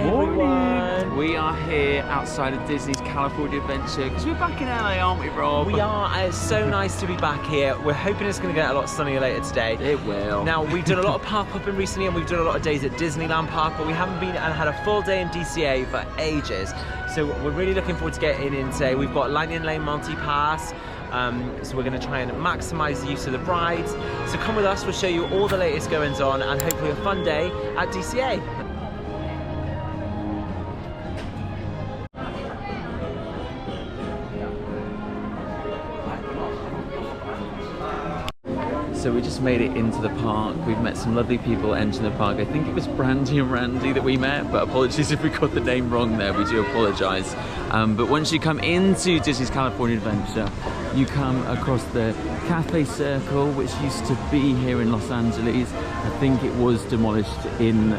everyone. We are here outside of Disney's California Adventure because we're back in LA, aren't we, Rob? We are. It's so nice to be back here. We're hoping it's going to get a lot sunnier later today. It will. Now, we've done a lot of park hopping recently and we've done a lot of days at Disneyland Park, but we haven't been and had a full day in DCA for ages. So we're really looking forward to getting in today. We've got Lightning Lane multi-pass. So we're going to try and maximise the use of the rides. So come with us, we'll show you all the latest goings on and hopefully a fun day at DCA. So we just made it into the park. We've met some lovely people entering the park. I think it was Brandy and Randy that we met, but apologies if we got the name wrong there, we do apologise. But once you come into Disney's California Adventure, you come across the Cafe Circle, which used to be here in Los Angeles. I think it was demolished in the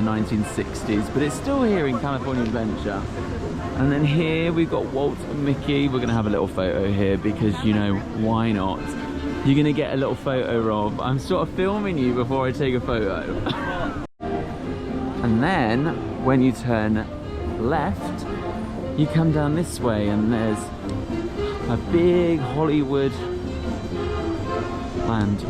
1960s, but it's still here in California Adventure. And then here we've got Walt and Mickey. We're gonna have a little photo here because, you know, why not? You're gonna get a little photo, Rob. I'm sort of filming you before I take a photo. And then when you turn left, you come down this way and there's a big Hollywood land.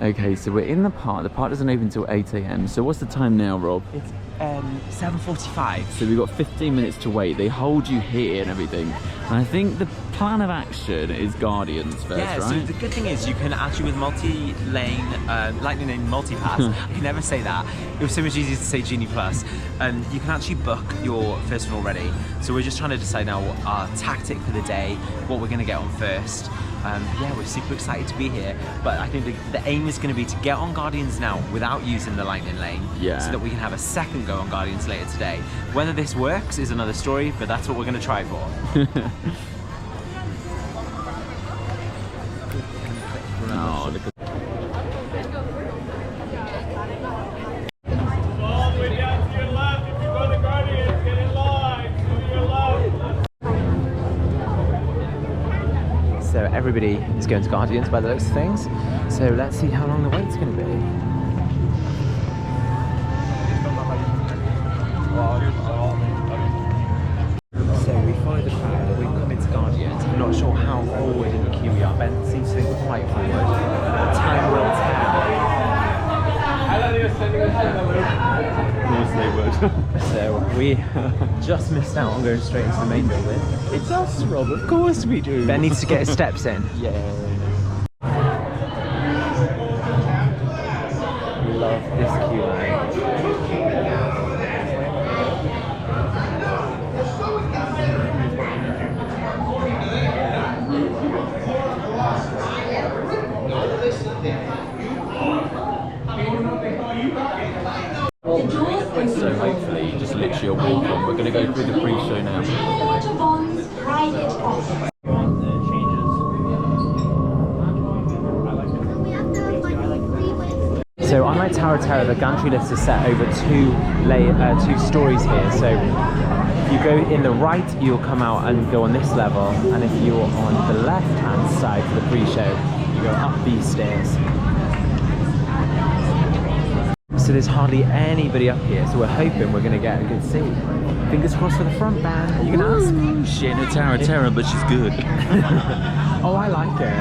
Okay, so we're in the park. The park doesn't open until 8 AM. So what's the time now, Rob? It's 7:45. So we've got 15 minutes to wait. They hold you here and everything. And I think the plan of action is Guardians first, yeah, right? so the good thing is you can actually, with multi-lane, Lightning Lane multi-pass, I can never say that. It was so much easier to say Genie Plus. You can actually book your first one already. So we're just trying to decide now what our tactic for the day, what we're going to get on first. Yeah, we're super excited to be here, but I think the aim is going to be to get on Guardians now without using the Lightning Lane, so that we can have a second go on Guardians later today. Whether this works is another story, but that's what we're going to try for. Oh, look at All the way down to your left. If you go to Guardians, get in line. To your left. So everybody is going to Guardians by the looks of things. So let's see how long the wait's going to be. So we followed the crowd, we've come into Guardians. I'm not sure how forward in the queue we are. Ben seems to think we're quite forward. But time will tell. Of course they would. So we just missed out on going straight into the main building. It's us, Rob, of course we do. Ben needs to get his steps in. Yeah. Love this queue line. So hopefully just literally a walk on. We're going to go through the pre-show now. So unlike Tower of Terror, the gantry lifts are set over two stories here. So if you go in the right, you'll come out and go on this level, and if you're on the left-hand side for the pre-show, you go up these stairs. So there's hardly anybody up here, so we're hoping we're going to get a good seat. Fingers crossed for the front band. Are you going to ask? She ain't a Tower of Terror, but she's good. Oh, I like it.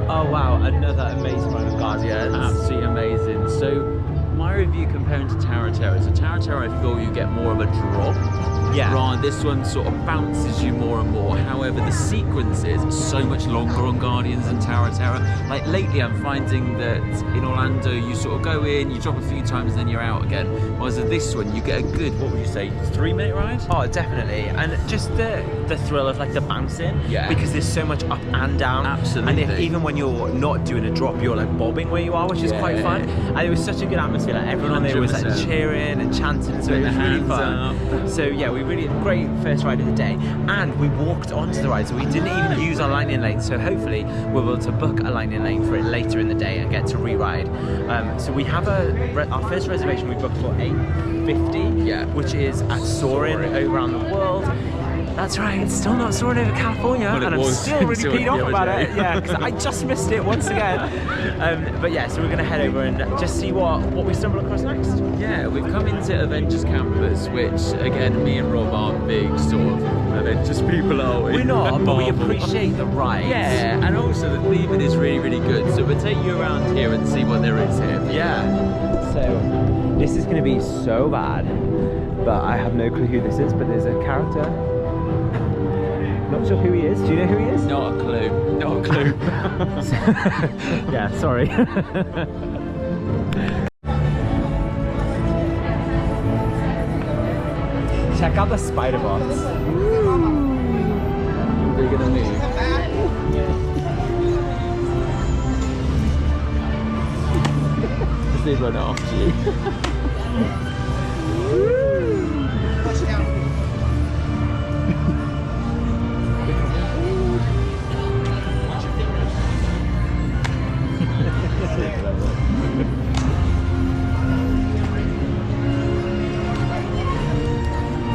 Oh wow, another amazing ride of Guardians. Absolutely amazing. So my review comparing to Tower of Terror. So Tower of Terror, I feel you get more of a drop. Yeah. Right, this one sort of bounces you more and more. However, the sequences are so much longer on Guardians than Tower of Terror. Like lately, I'm finding that in Orlando, you sort of go in, you drop a few times, and then you're out again. Whereas with this one, you get a good, what would you say, 3-minute ride? Oh, definitely. And just the the thrill of like the bouncing, Yeah. because there's so much up and down. Absolutely. And even when you're not doing a drop, you're like bobbing where you are, which is quite fun. And it was such a good atmosphere. Like everyone on there was like 100%. cheering and chanting, so it was really fun. So yeah, we really great first ride of the day, and we walked onto the ride, so we didn't even use our lightning lane. So hopefully we're able to book a lightning lane for it later in the day and get to re-ride. So we have our first reservation we booked for 8:50, Yeah. which is at Soarin' over around the world. That's right, it's still not Soarin' over California, But it and I'm was still really Soarin' peed the off other about day. it. Yeah, because I just missed it once again. But yeah, so we're gonna head over and just see what we stumble across next. Yeah, we've come into Avengers Campus, which again, me and Rob aren't big sort of Avengers people, are we? We're not, but we Marvel. appreciate the ride. Yeah, and also the theming is really, really good. So we'll take you around here and see what there is here. Yeah. So this is gonna be so bad, but I have no clue who this is. But there's a character. Not sure who he is. Do you know who he is? Not a clue. Not a clue. Yeah, sorry. Check out the spider bots. They're gonna move. As they run after you.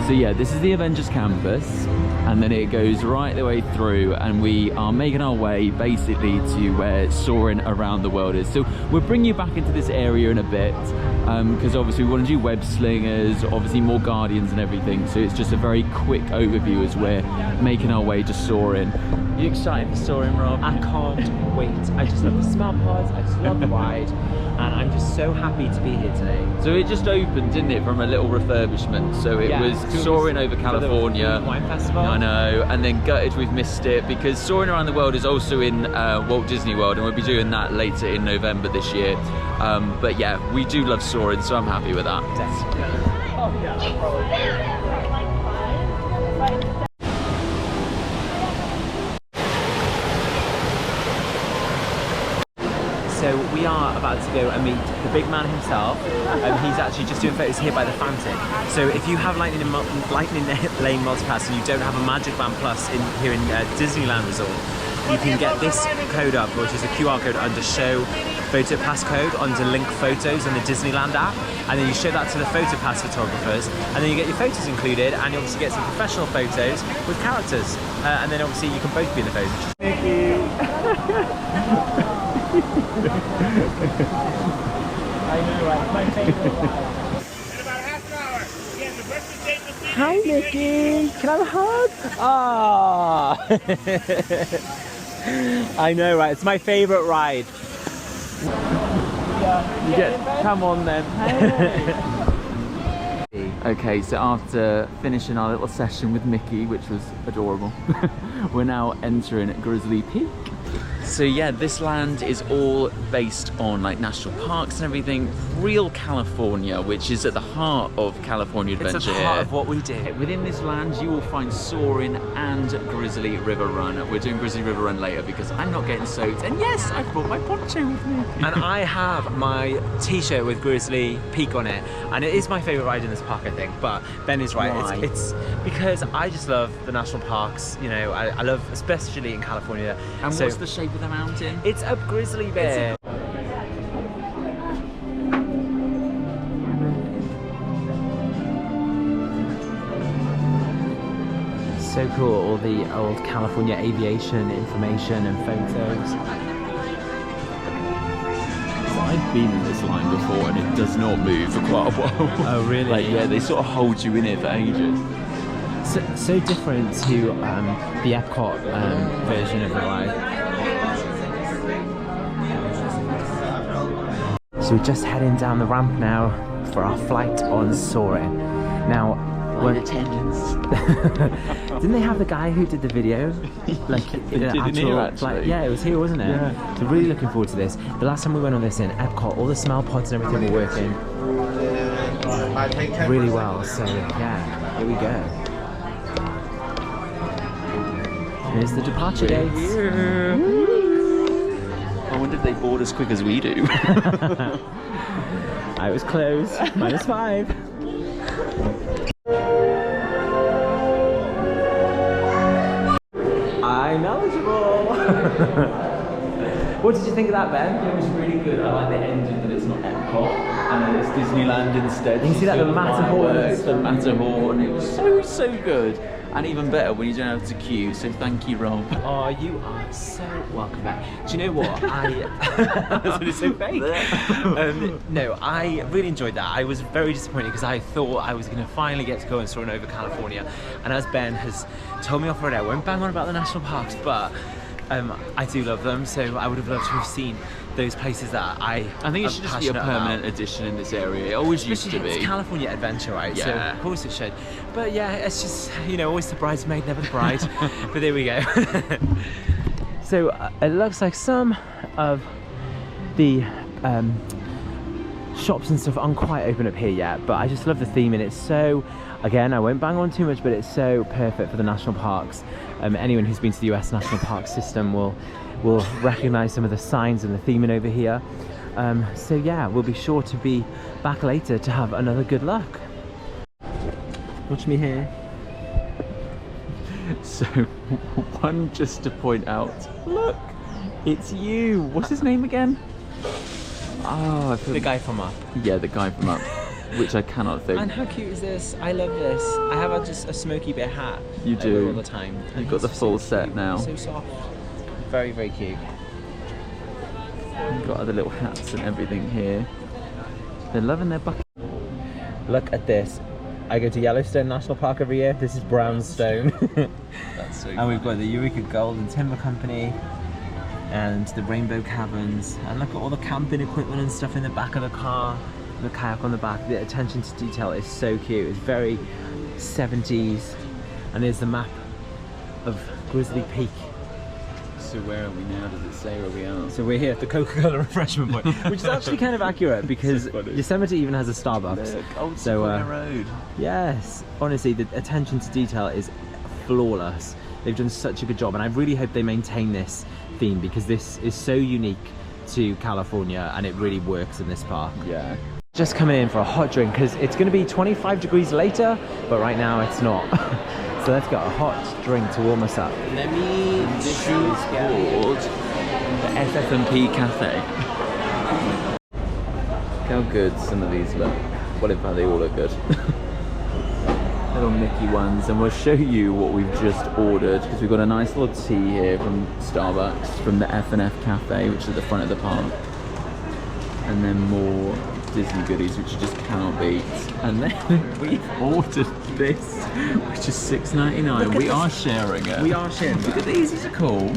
So yeah, this is the Avengers Campus, and then it goes right the way through, and we are making our way basically to where Soarin' Around the World is. So we'll bring you back into this area in a bit, because obviously we want to do web slingers, obviously more Guardians and everything, so it's just a very quick overview as we're making our way to Soarin'. You excited for Soarin', Rob? I can't wait. I just love the smell pods, I just love the ride, and I'm just so happy to be here today. So it just opened, didn't it, from a little refurbishment. So it was Soarin' over California. Wine Festival. I know, and then gutted we've missed it because Soarin' Around the World is also in Walt Disney World, and we'll be doing that later in November this year. But yeah, we do love Soarin', so I'm happy with that. So we are about to go and meet the big man himself. He's actually just doing photos here by the fountain. So if you have Lightning Lane Multipass and you don't have a Magic Band Plus here in Disneyland Resort, you can get this code up, which is a QR code under Show Photo Pass code under Link Photos in the Disneyland app, and then you show that to the Photo Pass photographers, and then you get your photos included, and you obviously get some professional photos with characters, and then obviously you can both be in the photos. Thank you. I know, right? My favorite ride. In about half an hour, again, the breakfast date will be. Hi, Nikki. Can I have a hug? Ah. I know, right? It's my favorite ride. You get, come on then. Okay, so after finishing our little session with Mickey, which was adorable, we're now entering Grizzly Peak. So yeah, this land is all based on like national parks and everything. Real California, which is at the heart of California Adventure. It's at the heart of what we do. Within this land, you will find Soarin' and Grizzly River Run. We're doing Grizzly River Run later because I'm not getting soaked. And yes, I brought my poncho with me. And I have my t-shirt with Grizzly Peak on it, and it is my favourite ride in this park, I think. But Ben is right. Why? It's because I just love the national parks. You know, I love, especially in California. And so what's the shape of the mountain? it's a grizzly bear. So cool, all the old California aviation information and photos. I've been in this line before and it does not move for quite a while. Oh really? Like yeah, they sort of hold you in it for ages. So different to the Epcot version of the ride. So we're just heading down the ramp now for our flight on Soarin'. Now, attendance. didn't they have the guy who did the video? Like in an did in here, actually. flight? Yeah, it was here, wasn't it? Yeah. So really looking forward to this. The last time we went on this in Epcot, all the smell pods and everything were working really well. So yeah, here we go. Here's the departure gate. I wonder if they board as quick as we do. I was close. -5. I'm eligible. What did you think of that, Ben? It was really good. I like the ending that it's not Epcot and that it's Disneyland instead. You see that, the Matterhorn? The Matterhorn. It was so good. And even better when you don't have to queue, so thank you, Rob. Oh, you are so welcome back. Do you know what? That's so fake. No, I really enjoyed that. I was very disappointed because I thought I was going to finally get to go and soar over California. And as Ben has told me off already, I won't bang on about the national parks, but I do love them, so I would have loved to have seen those places that I think it should just be a permanent addition in this area. It always used to be. It's California Adventure, right? Yeah. So of course it should. But yeah, it's just, you know, always the bridesmaid, never the bride. But there we go. So it looks like some of the shops and stuff aren't quite open up here yet, but I just love the theme, and it's so, again, I won't bang on too much, but it's so perfect for the national parks. Anyone who's been to the US national park system will recognize some of the signs and the theming over here. So yeah, we'll be sure to be back later to have another good look. Watch me here. So, one just to point out, look, it's you. What's his name again? Oh, The guy from Up. Yeah, the guy from Up, which I cannot think. And how cute is this? I love this. I have just a Smokey Bear hat. You I do. wear all the time. And You've got the he's full so set cute. now. So soft. Very, very cute. You've got other little hats and everything here. They're loving their bucket. Look at this. I go to Yellowstone National Park every year. This is Brownstone. That's so And we've got the Eureka Gold and Timber Company and the Rainbow Caverns. And look at all the camping equipment and stuff in the back of the car. The kayak on the back. The attention to detail is so cute. It's very 70s. And there's the map of Grizzly Peak. So where are we now? Does it say where we are? So we're here at the Coca-Cola refreshment point, which is actually kind of accurate because Yosemite even has a Starbucks. Look, Old So, Sequoia Road. Yes, honestly, the attention to detail is flawless. They've done such a good job, and I really hope they maintain this theme because this is so unique to California and it really works in this park. Yeah. Just coming in for a hot drink because it's going to be 25 degrees later, but right now it's not. So let's get a hot drink to warm us up. Let me choose called the FF&P Cafe. Look how good some of these look. Well, in fact, they all look good. Little Mickey ones, and we'll show you what we've just ordered because we've got a nice little tea here from Starbucks from the F&F Cafe, which is at the front of the park, and then more Disney goodies which you just cannot beat. And then we've ordered this, which is $6.99. We are sharing it. We are sharing. Look at these are cool.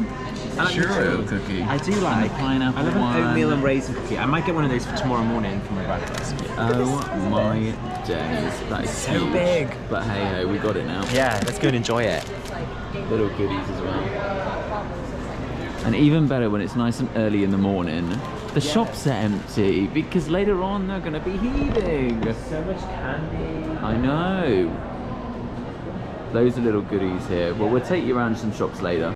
Churro cookie. I do And like the pineapple I love an one. oatmeal and raisin cookie. I might get one of those for tomorrow morning for my breakfast. Oh my days, that is So huge. big. But hey ho, we got it now. Yeah, let's go and enjoy it. Little goodies as well. And even better when it's nice and early in the morning. The shops are empty because later on they're going to be heaving. So much candy. I know. Those are little goodies here. Well, we'll take you around some shops later.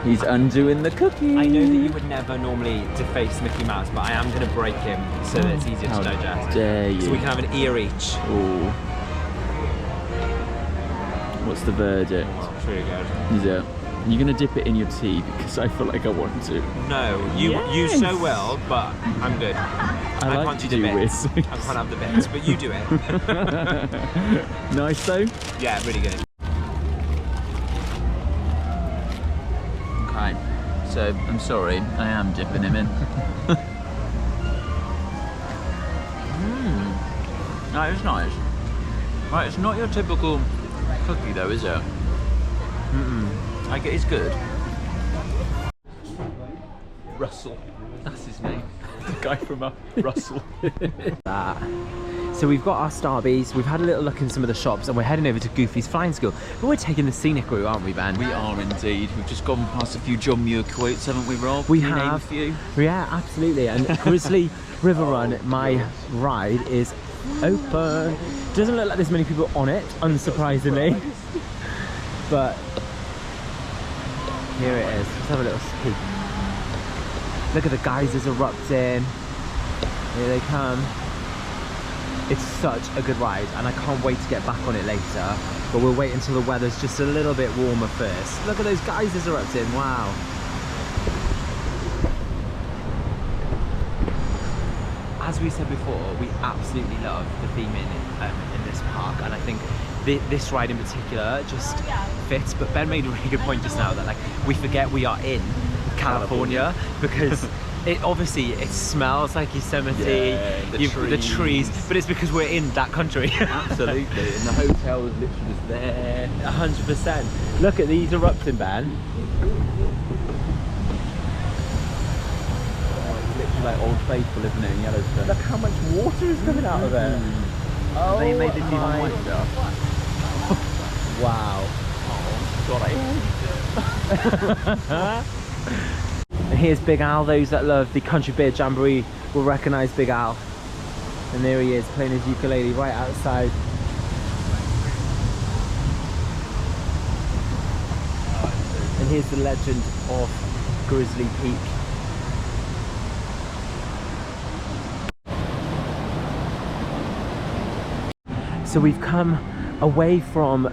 He's undoing the cookie. I know that you would never normally deface Mickey Mouse, but I am going to break him so that it's easier How to digest. dare you. So we can have an ear each. Ooh. What's the verdict? It's really good. Is it? You're going to dip it in your tea because I feel like I want to. No, you Yes. so well, but I'm good. I like can't to do the do bits. I whiz. can't have the bits, but you do it. Nice though? Yeah, really good. Okay, so I'm sorry, I am dipping him in. That is nice. Right, it's not your typical cookie though, is it? Like it is good. Russell, that's his name. The guy from Russell. So we've got our Starbies, we've had a little look in some of the shops, and we're heading over to Goofy's Flying School. But we're taking the scenic route, aren't we, Ben? We are indeed. We've just gone past a few John Muir quotes, haven't we, Rob? We Can you name have. a few? Yeah, absolutely. And Grizzly River Run, my ride, is open. Doesn't look like there's many people on it, unsurprisingly. But Here it is. Let's have a little peek. Look at the geysers erupting. Here they come. It's such a good ride and I can't wait to get back on it later. But we'll wait until the weather's just a little bit warmer first. Look at those geysers erupting. Wow. As we said before, we absolutely love the theming in this park, and I think this ride in particular just fits. But Ben made a really good point just now that like we forget we are in California because it obviously it smells like Yosemite, the trees, but it's because we're in that country. Absolutely, and the hotel is literally just there. 100%. Look at these erupting, Ben. Like Old Faithful, isn't it, in Yellowstone? Look how much water is coming out of there. Oh, they made this even wider. Wow. Oh, God, And here's Big Al. Those that love the Country Beer Jamboree will recognise Big Al. And there he is, playing his ukulele right outside. And here's the legend of Grizzly Peak. So we've come away from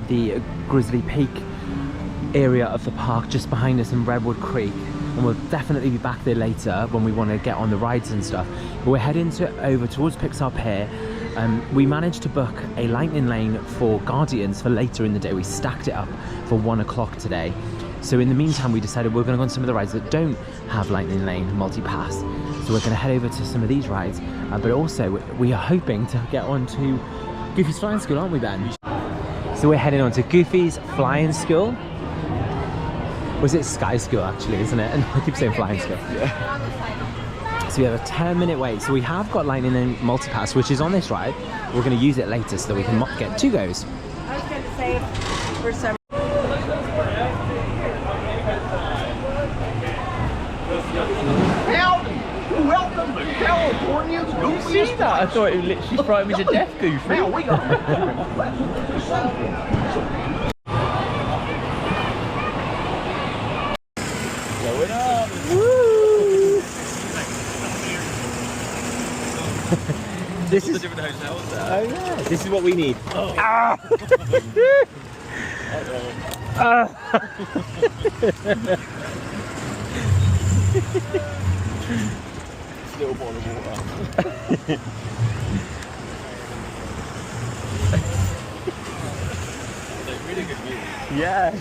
the Grizzly Peak area of the park just behind us in Redwood Creek, and we'll definitely be back there later when we want to get on the rides and stuff. But we're heading over towards Pixar Pier. We managed to book a Lightning Lane for Guardians for later in the day. We stacked it up for 1 o'clock today. So in the meantime, we decided we're going to go on some of the rides that don't have Lightning Lane multi-pass. So we're going to head over to some of these rides, but also we are hoping to get on to Goofy's Flying School, aren't we, Ben? So we're heading on to Goofy's Flying School. Was it Sky School, actually, isn't it? And I keep saying Flying School. Yeah. So we have a 10-minute wait. So we have got Lightning Lane multi-pass, which is on this ride. We're going to use it later so that we can get 2 goes. I was going to say, for some... Welcome to California's Goofy. see that? I thought it would literally frighten me to death, Goofy. Now we got Going up. Woo! This is different hotels there. Oh yeah, this is what we need. Oh. Ah! Little bottle of water. Really good view. Yes.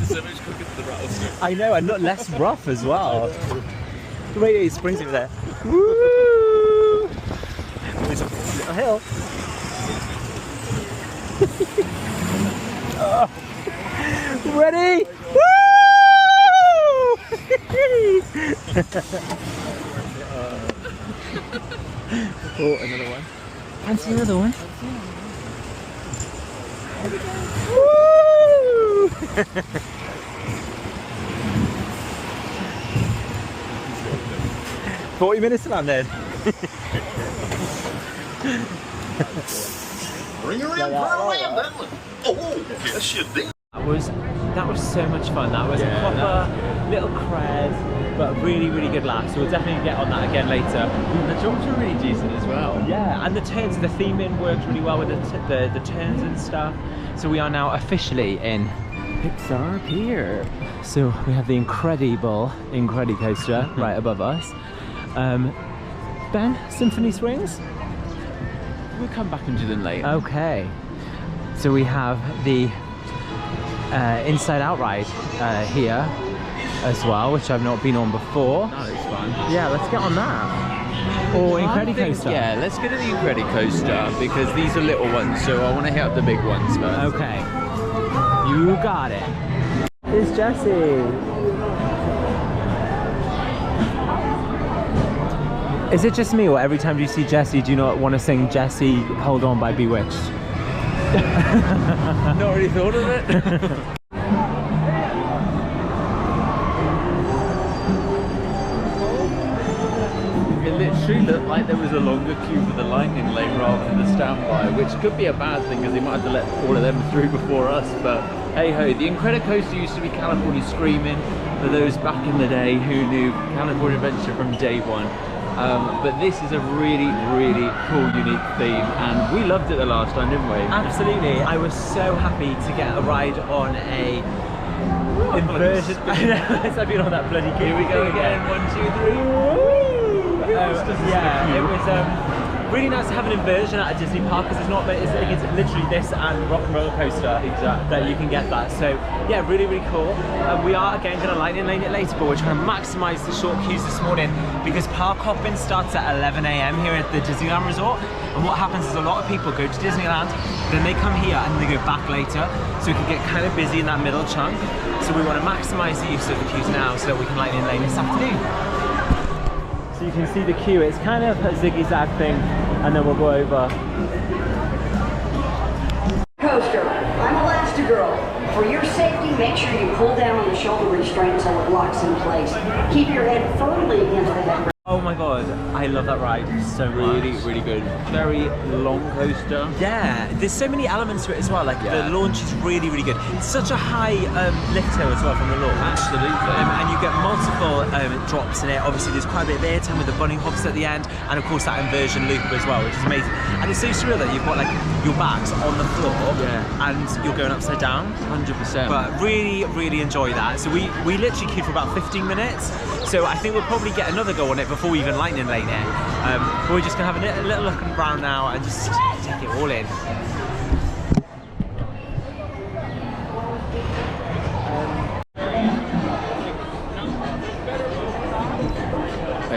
So much quicker than the rattlesnake. I know, and not less rough as well. Wait, it springs over there. Woo! There's a little hill. Oh. Ready? Woo! Oh, another one. Fancy another one? Woo! 40 minutes to land then. Bring her in, bring her in. Oh, yes, you did. That was so much fun. That was a proper little cred, but really, really good laugh. So we'll definitely get on that again later. The jumps are really decent as well. Yeah, and the turns, the theming worked really well with the turns and stuff. So we are now officially in Pixar Pier. So we have the incredible Incredicoaster right above us. Ben, Symphony Swings? We'll come back and do them later. Okay. So we have the Inside Out ride here as well, which I've not been on before. That looks fun. Yeah, let's get on that. Or Incredicoaster. Yeah, let's go to the Incredicoaster because these are little ones, so I want to hit up the big ones first. Okay. You got it. It's Jessie. Is it just me, or every time you see Jessie, do you not want to sing Jessie Hold On by Bewitched? Not really thought of it. You can literally actually looked like there was a longer queue for the lightning lane rather than the standby, which could be a bad thing because they might have to let all of them through before us. But hey ho, the Incredicoaster used to be California Screaming for those back in the day who knew California Adventure from day one. But this is a really, really cool, unique theme, and we loved it the last time, didn't we? Absolutely. I was so happy to get a ride on a inversion. I've been on that bloody queue. Here we go again. 1, 2, 3. Yeah, it was really nice to have an inversion at a Disney park because it's literally this and Rock and Roller Coaster that you can get that. So yeah, really, really cool. We are again going to lightning lane it later, but we're trying to maximise the short queues this morning because park hopping starts at 11 AM here at the Disneyland Resort. And what happens is a lot of people go to Disneyland, then they come here and they go back later, so it can get kind of busy in that middle chunk. So we want to maximise the use of the queues now so that we can lightning lane this afternoon. So you can see the queue, it's kind of a ziggy-zag thing, and then we'll go over. Coaster, I'm Elastigirl. For your safety, make sure you pull down on the shoulder restraint so it locks in place. Keep your head firmly against the headrest. Oh my god, I love that ride so much. Really, really good. Very long coaster. Yeah, there's so many elements to it as well. Like the launch is really, really good. It's such a high lift hill as well from the launch. Absolutely. And you get multiple drops in it. Obviously, there's quite a bit of airtime with the bunny hops at the end, and of course that inversion loop as well, which is amazing. And it's so surreal that you've got like your bags on the floor, and you're going upside down. 100%. But really, really enjoy that. So we literally queued for about 15 minutes. So I think we'll probably get another go on it before we even lightning lane it. But we're just gonna have a little look around now and just take it all in.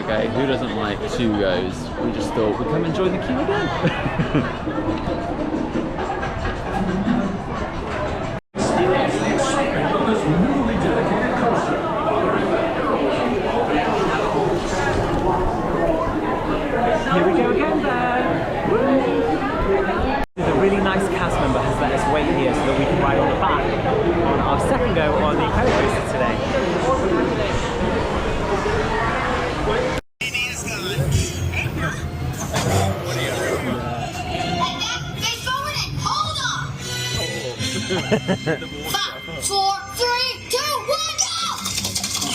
Okay, who doesn't like 2 goes? We just thought we'd come and join the queue again. Here we go again then! The really nice cast member has let us wait here so that we can ride on the back on our second go on the Incredicoaster today. Five, 4, 3, 2, 1, go!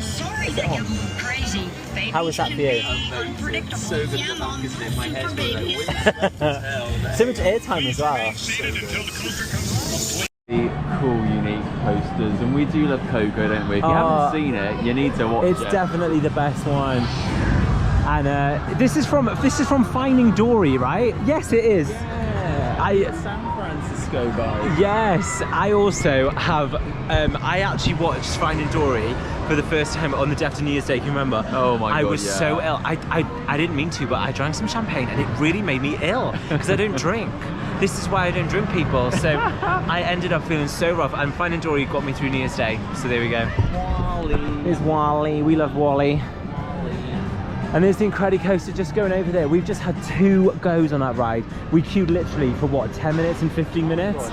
Sorry that you're crazy, baby. How was that for you? Unpredictable. So good Yeah, for Mom. is in my head. So much airtime as well. Cool, unique posters, and we do love Coco, don't we? If you haven't seen it, you need to watch it. It's definitely the best one. And this is from Finding Dory, right? Yes, it is. Yeah, San Francisco guys. Yes, I also have. I actually watched Finding Dory for the first time on the day after New Year's Day. Can you remember? Oh my god! I was so ill. I didn't mean to, but I drank some champagne, and it really made me ill because I don't drink. This is why I don't drink, people. So I ended up feeling so rough, and Finding Dory got me through New Year's Day. So there we go. Wally. Here's Wally. We love Wally. And there's the Incredicoaster just going over there. We've just had 2 goes on that ride. We queued literally for what, 10 minutes and 15 minutes?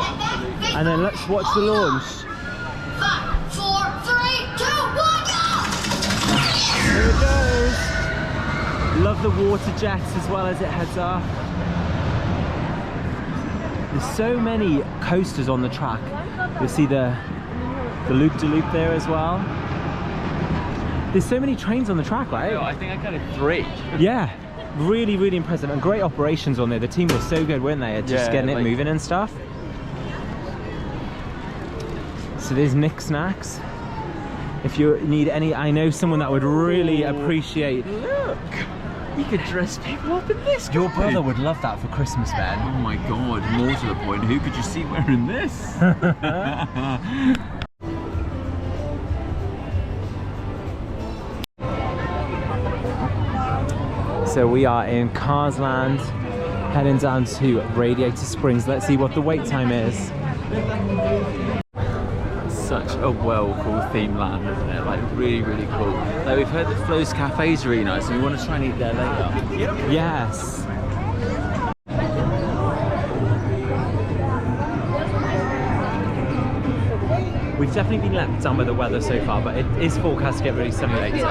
And then let's watch the launch. 5, 4, 3, 2, 1, go! Here it goes. Love the water jets as well as it heads up. There's so many coasters on the track. You'll see the the loop-de-loop there as well. There's so many trains on the track, right? I think I counted 3. Yeah, really, really impressive, and great operations on there. The team was so good, weren't they, at just getting it moving and stuff. So there's Nick Snacks. If you need any, I know someone that would really appreciate. Look, you could dress people up in this. Your brother would love that for Christmas, Ben. Oh my god, more to the point, who could you see wearing this? So we are in Cars Land, heading down to Radiator Springs. Let's see what the wait time is. Such a well-cool theme land, isn't it? Like really, really cool. Like we've heard that Flo's Cafe is really nice and we want to try and eat there later. Yes. We've definitely been let down by the weather so far, but it is forecast to get really sunny later.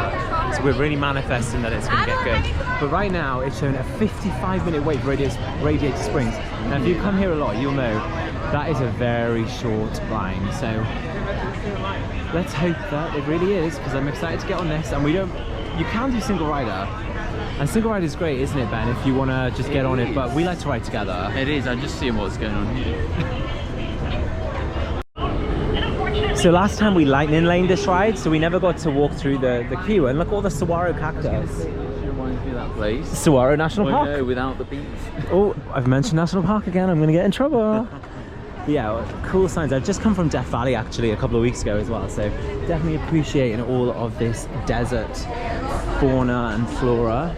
So we're really manifesting that it's going to get good. But right now it's showing a 55-minute wait for Radiator Springs. Now if you come here a lot, you'll know that is a very short line. So let's hope that it really is, because I'm excited to get on this. And you can do single rider. And single rider is great, isn't it, Ben, if you want to just get on it, but we like to ride together. It is, I'm just seeing what's going on here. So last time we lightning laned this ride, so we never got to walk through the queue, and look at all the saguaro cactus. It reminds me of that place. Saguaro National Park. No, without the bees. Oh, I've mentioned National Park again, I'm going to get in trouble. Yeah, cool signs. I've just come from Death Valley actually a couple of weeks ago as well, so definitely appreciating all of this desert fauna and flora.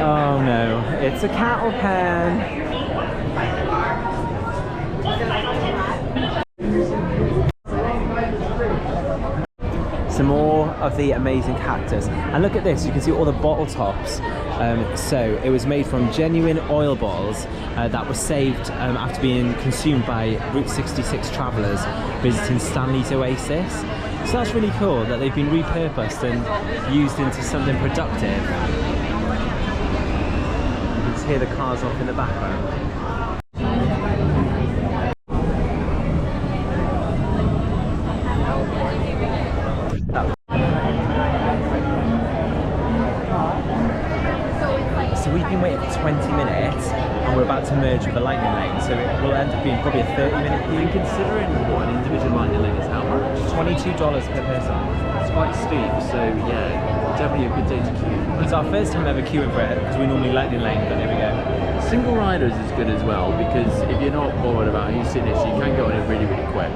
Oh no, it's a cattle pen. Some more of the amazing cactus, and look at this, you can see all the bottle tops. So it was made from genuine oil bottles that were saved after being consumed by Route 66 travellers visiting Stanley's Oasis. So that's really cool that they've been repurposed and used into something productive. You can hear the cars off in the background. So we've been waiting for 20 minutes and we're about to merge with the lightning lane, so it will end up being probably a 30-minute queue. And considering what an individual lightning lane is how much? $22 per person. It's quite steep, so yeah, definitely a good day to queue. It's our first time ever queuing for it, because we normally lightning lane, but there we go. Single riders is good as well, because if you're not bothered about who's in it, you can go on it really, really quick.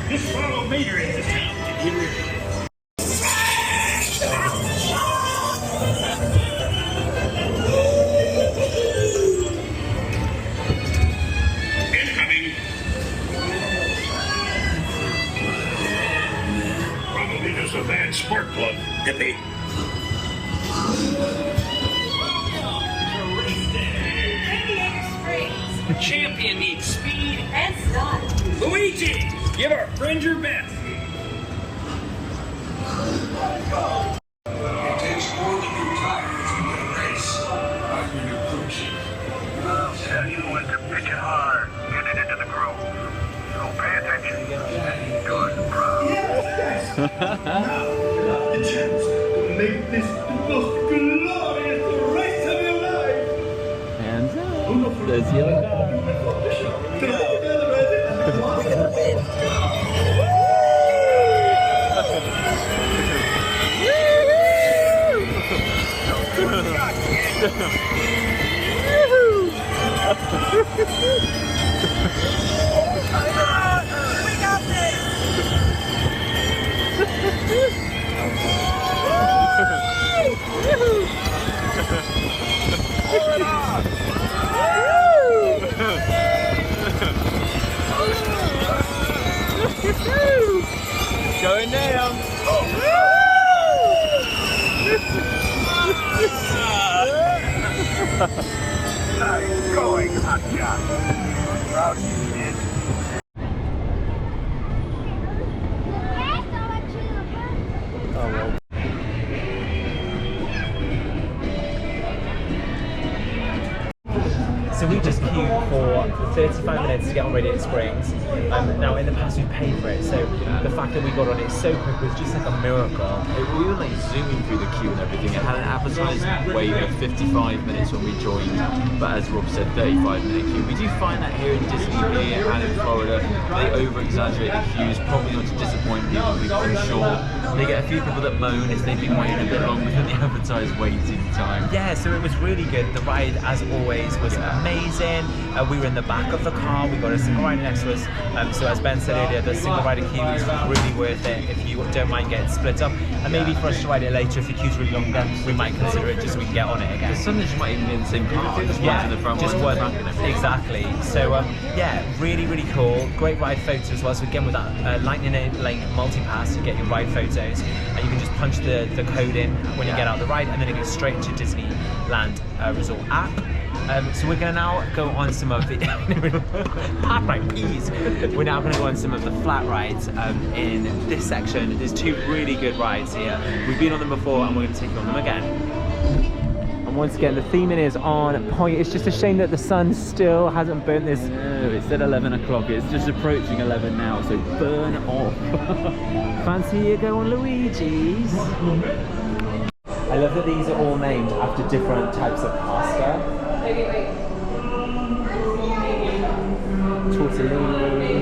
Just follow me into town to get rid. Incoming. Probably just a bad spark plug, Dippy. Radiator Springs. Champion needs speed. And style. Luigi, give our friend your best. It takes more than your tires to win a race. I'm your new crew chief. Tell you when to pitch it hard, get it into the groove. So pay attention. Good and proud. Now, the chance to make this the most glorious race of your life. And Who There's yellow. Going down. Nice going, hot shot. Proud of you, kid. So we just queued for 35 minutes to get on Radiant Springs. Now in the past we paid for it, so the fact that we got on it so quick was just like a miracle. We were like zooming through the queue and everything. It had an advertised wait of 55 minutes when we joined, but as Rob said, 35-minute queue. We do find that here in Disney here and in Florida, they over-exaggerate the queues, probably not to disappoint people because I'm sure they get a few people that moan if they've been waiting a bit longer than the advertised waiting time. Yeah, so it was really good. The ride, as always, was amazing. We were in the back of the car, we got a single rider next to us. So as Ben said earlier, the single rider queue is really worth it if you don't mind getting split up. And maybe for us to ride it later, if the queue's really long, then we might consider it just so we can get on it again. Some just might even be in the same car, just one to the front, just one to one. the back and everything. Exactly. So yeah, really, really cool. Great ride photos as well. So again, with that Lightning Lane multi-pass, you get your ride photos, and you can just punch the code in when you get out the ride, and then it goes straight into Disneyland Resort app. So we're going to now go on some of the We're now going to go on some of the flat rides in this section. There's two really good rides here. We've been on them before, and we're going to take you on them again. And once again, the theming is on point. It's just a shame that the sun still hasn't burnt this. No, it's at 11 o'clock. It's just approaching 11 now, so burn off. Fancy a go on Luigi's? I love that these are all named after different types of pasta. Tortellini.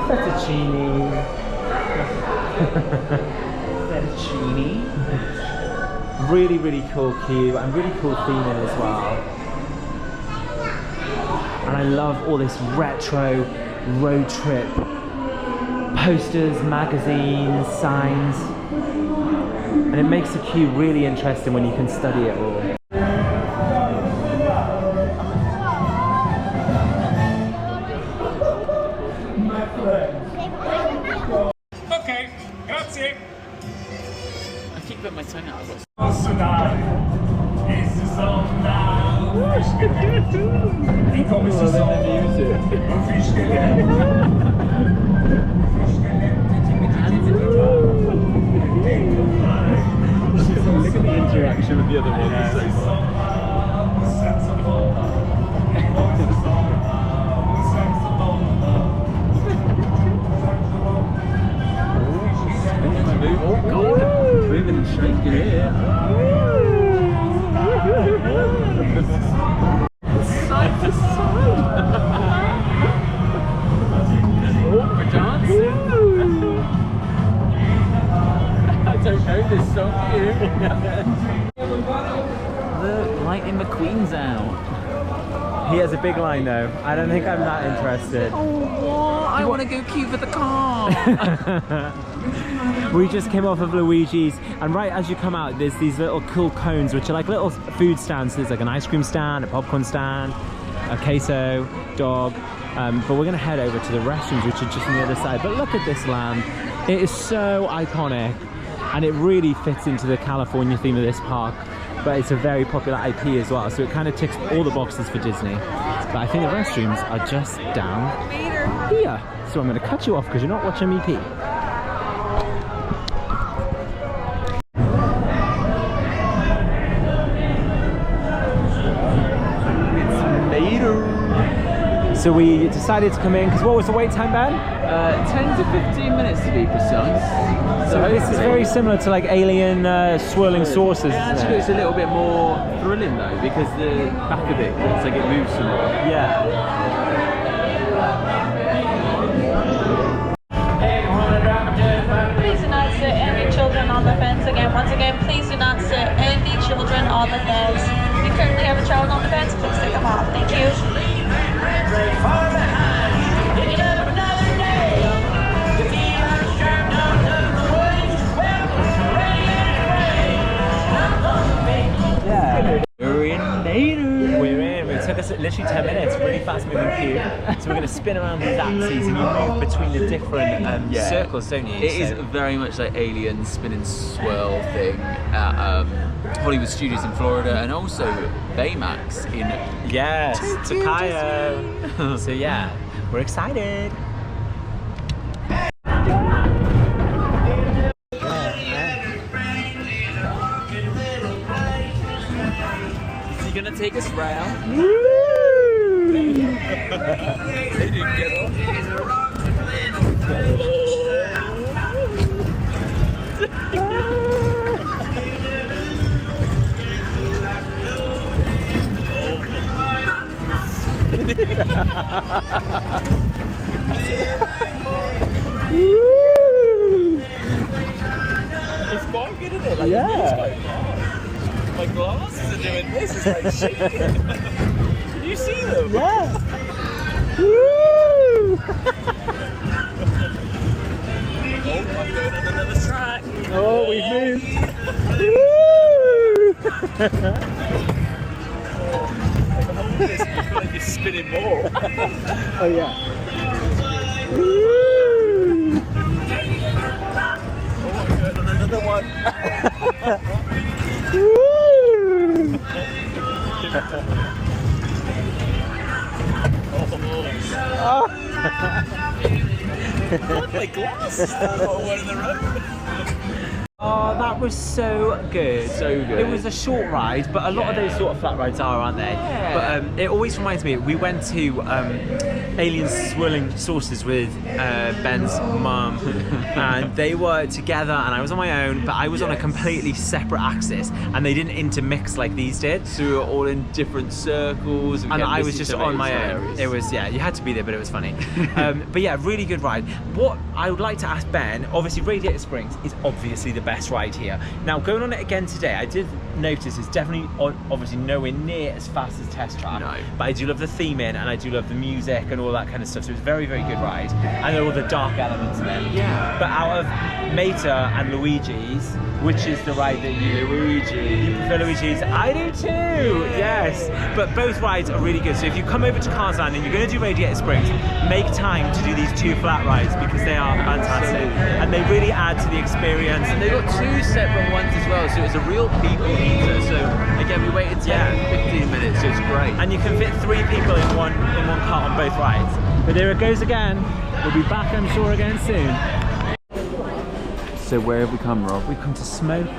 Fettuccine. Fettuccine. Really, really cool queue and really cool theming as well. And I love all this retro road trip posters, magazines, signs. And it makes the queue really interesting when you can study it all. Ok, grazie. I keep putting my tongue out. Posso dare e come si sono Look at the interaction with the other ones. Oh god, moving and shaking here. Side to side. Oh, we're dancing. I don't know this song here. The Lightning McQueen's out. He has a big line though. I don't think I'm that interested. Oh, what? I want to go queue for the car. We just came off of Luigi's, and right as you come out, there's these little cool cones, which are like little food stands. There's like an ice cream stand, a popcorn stand, a queso, dog. But we're gonna head over to the restrooms, which are just on the other side. But look at this land. It is so iconic, and it really fits into the California theme of this park. But it's a very popular IP as well, so it kind of ticks all the boxes for Disney. But I think the restrooms are just down here. So I'm gonna cut you off because you're not watching me pee. So we decided to come in because what was the wait time, Ben? 10 to 15 minutes to be precise. So this is very similar to like alien swirling saucers. It actually looks a little bit more thrilling though, because the back of it looks like it moves some more. Yeah. Please do not sit any children on the fence. Again, once again, please do not sit any children on the fence. If you currently have a child on the fence, please take them off. Thank you. Yeah. We're in later. We're in. It took us literally 10 minutes. Really fast moving cube. So we're going to spin around these axes and you move between the different circles, don't you? It is very much like Alien spin and swirl thing at Hollywood Studios in Florida, and also Baymax in Takaya. So yeah, we're excited. Is he gonna take us round? They didn't get off. It's quite good, isn't it? Like, my glasses are doing this. It's like shaking. Can you see them? Yeah. Oh, I'm going on another track. Oh, we've moved. I feel like you're spinning more. Oh yeah. Oh, I'm going on another one. Oh. My glasses got one in the road. Oh, that was so good. So good. It was a short ride, but a lot of those sort of flat rides are, aren't they? Yeah. But it always reminds me, we went to Alien Swirling Saucers with Ben's mum, and they were together, and I was on my own, but I was on a completely separate axis, and they didn't intermix like these did. So we were all in different circles. And I was just on my own. It was, yeah, you had to be there, but it was funny. But yeah, really good ride. What I would like to ask Ben, obviously Radiator Springs is obviously the best ride here. Now, going on it again today, I did notice it's definitely obviously nowhere near as fast as Test Track. No. But I do love the theming, and I do love the music and all that kind of stuff. So it's a very, very good ride. And all the dark elements in it. Yeah. But out of Meta and Luigi's, which is the ride that you prefer Luigi's? I do too, yes. But both rides are really good. So if you come over to Cars Land and you're going to do Radiator Springs, make time to do these two flat rides because they are fantastic. And they really add to the experience. And they got two separate ones as well, so it's a real people eater. So again, we waited 15 minutes, so it's great. And you can fit 3 people in one car on both rides. But there it goes again. We'll be back, I'm sure, again soon. So where have we come, Rob? We've come to Smoke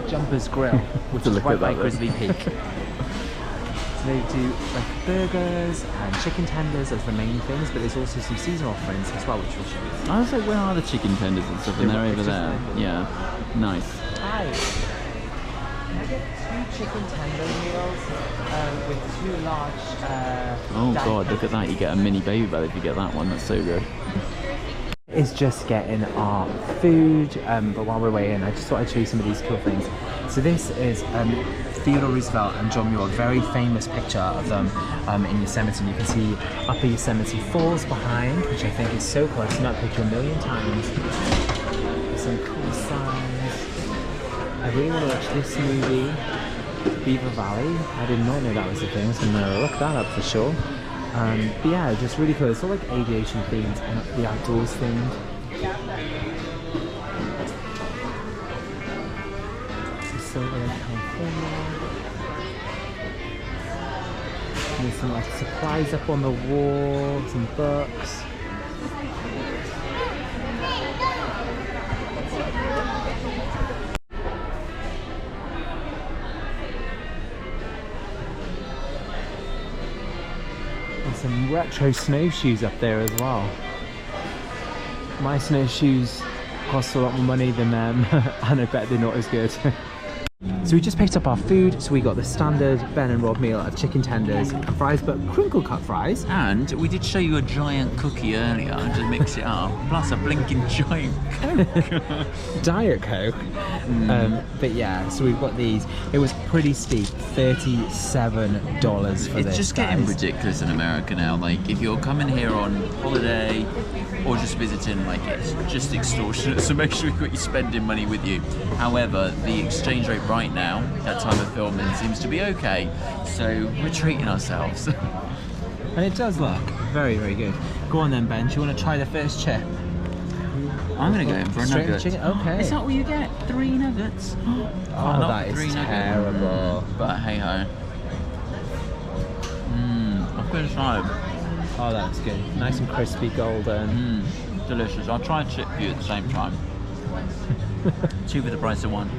Jumpers Grill, which is right by Grizzly Peak. So they do like burgers and chicken tenders as the main things, but there's also some seasonal offerings as well, which we'll show you. I was like, where are the chicken tenders and stuff? And they're over there. Yeah, nice. Hi. Can I get 2 chicken tender meals with 2 large Oh god, look at that. You get a mini baby bell if you get that one. That's so good. Is just getting our food, but while we're waiting, I just thought I'd show you some of these cool things. So this is Theodore Roosevelt and John Muir, a very famous picture of them in Yosemite. You can see Upper Yosemite Falls behind, which I think is so cool. I've seen that picture a million times. Some cool signs. I really want to watch this movie, Beaver Valley. I did not know that was a thing, so I'm going to look that up for sure. But yeah, just really cool. It's all like aviation themed and the outdoors themed. Silver Lake, California. There's some like supplies up on the wall, some books. Some some retro snowshoes up there as well. My snowshoes cost a lot more money than them, and I bet they're not as good. So we just picked up our food. So we got the standard Ben and Rob meal of chicken tenders and fries, but crinkle cut fries. And we did show you a giant cookie earlier to mix it up, plus a blinking giant Coke. Diet Coke. But yeah, so we've got these. It was pretty steep, $37 for this. It's just getting ridiculous in America now. Like, if you're coming here on holiday or just visiting, like, it's just extortionate. So make sure you're spending money with you. However, the exchange rate right now, that time of filming, seems to be okay. So we're treating ourselves. And it does look very, very good. Go on then, Ben. Do you want to try the first chip? I'm going to go in for a Straight nugget. chicken? Okay. Is that what you get? 3 nuggets? Oh, that is terrible. But hey ho. I'm going to try it. Oh, that's good. Nice and crispy golden. Delicious. I'll try a chip for you at the same time. 2 for the price of 1.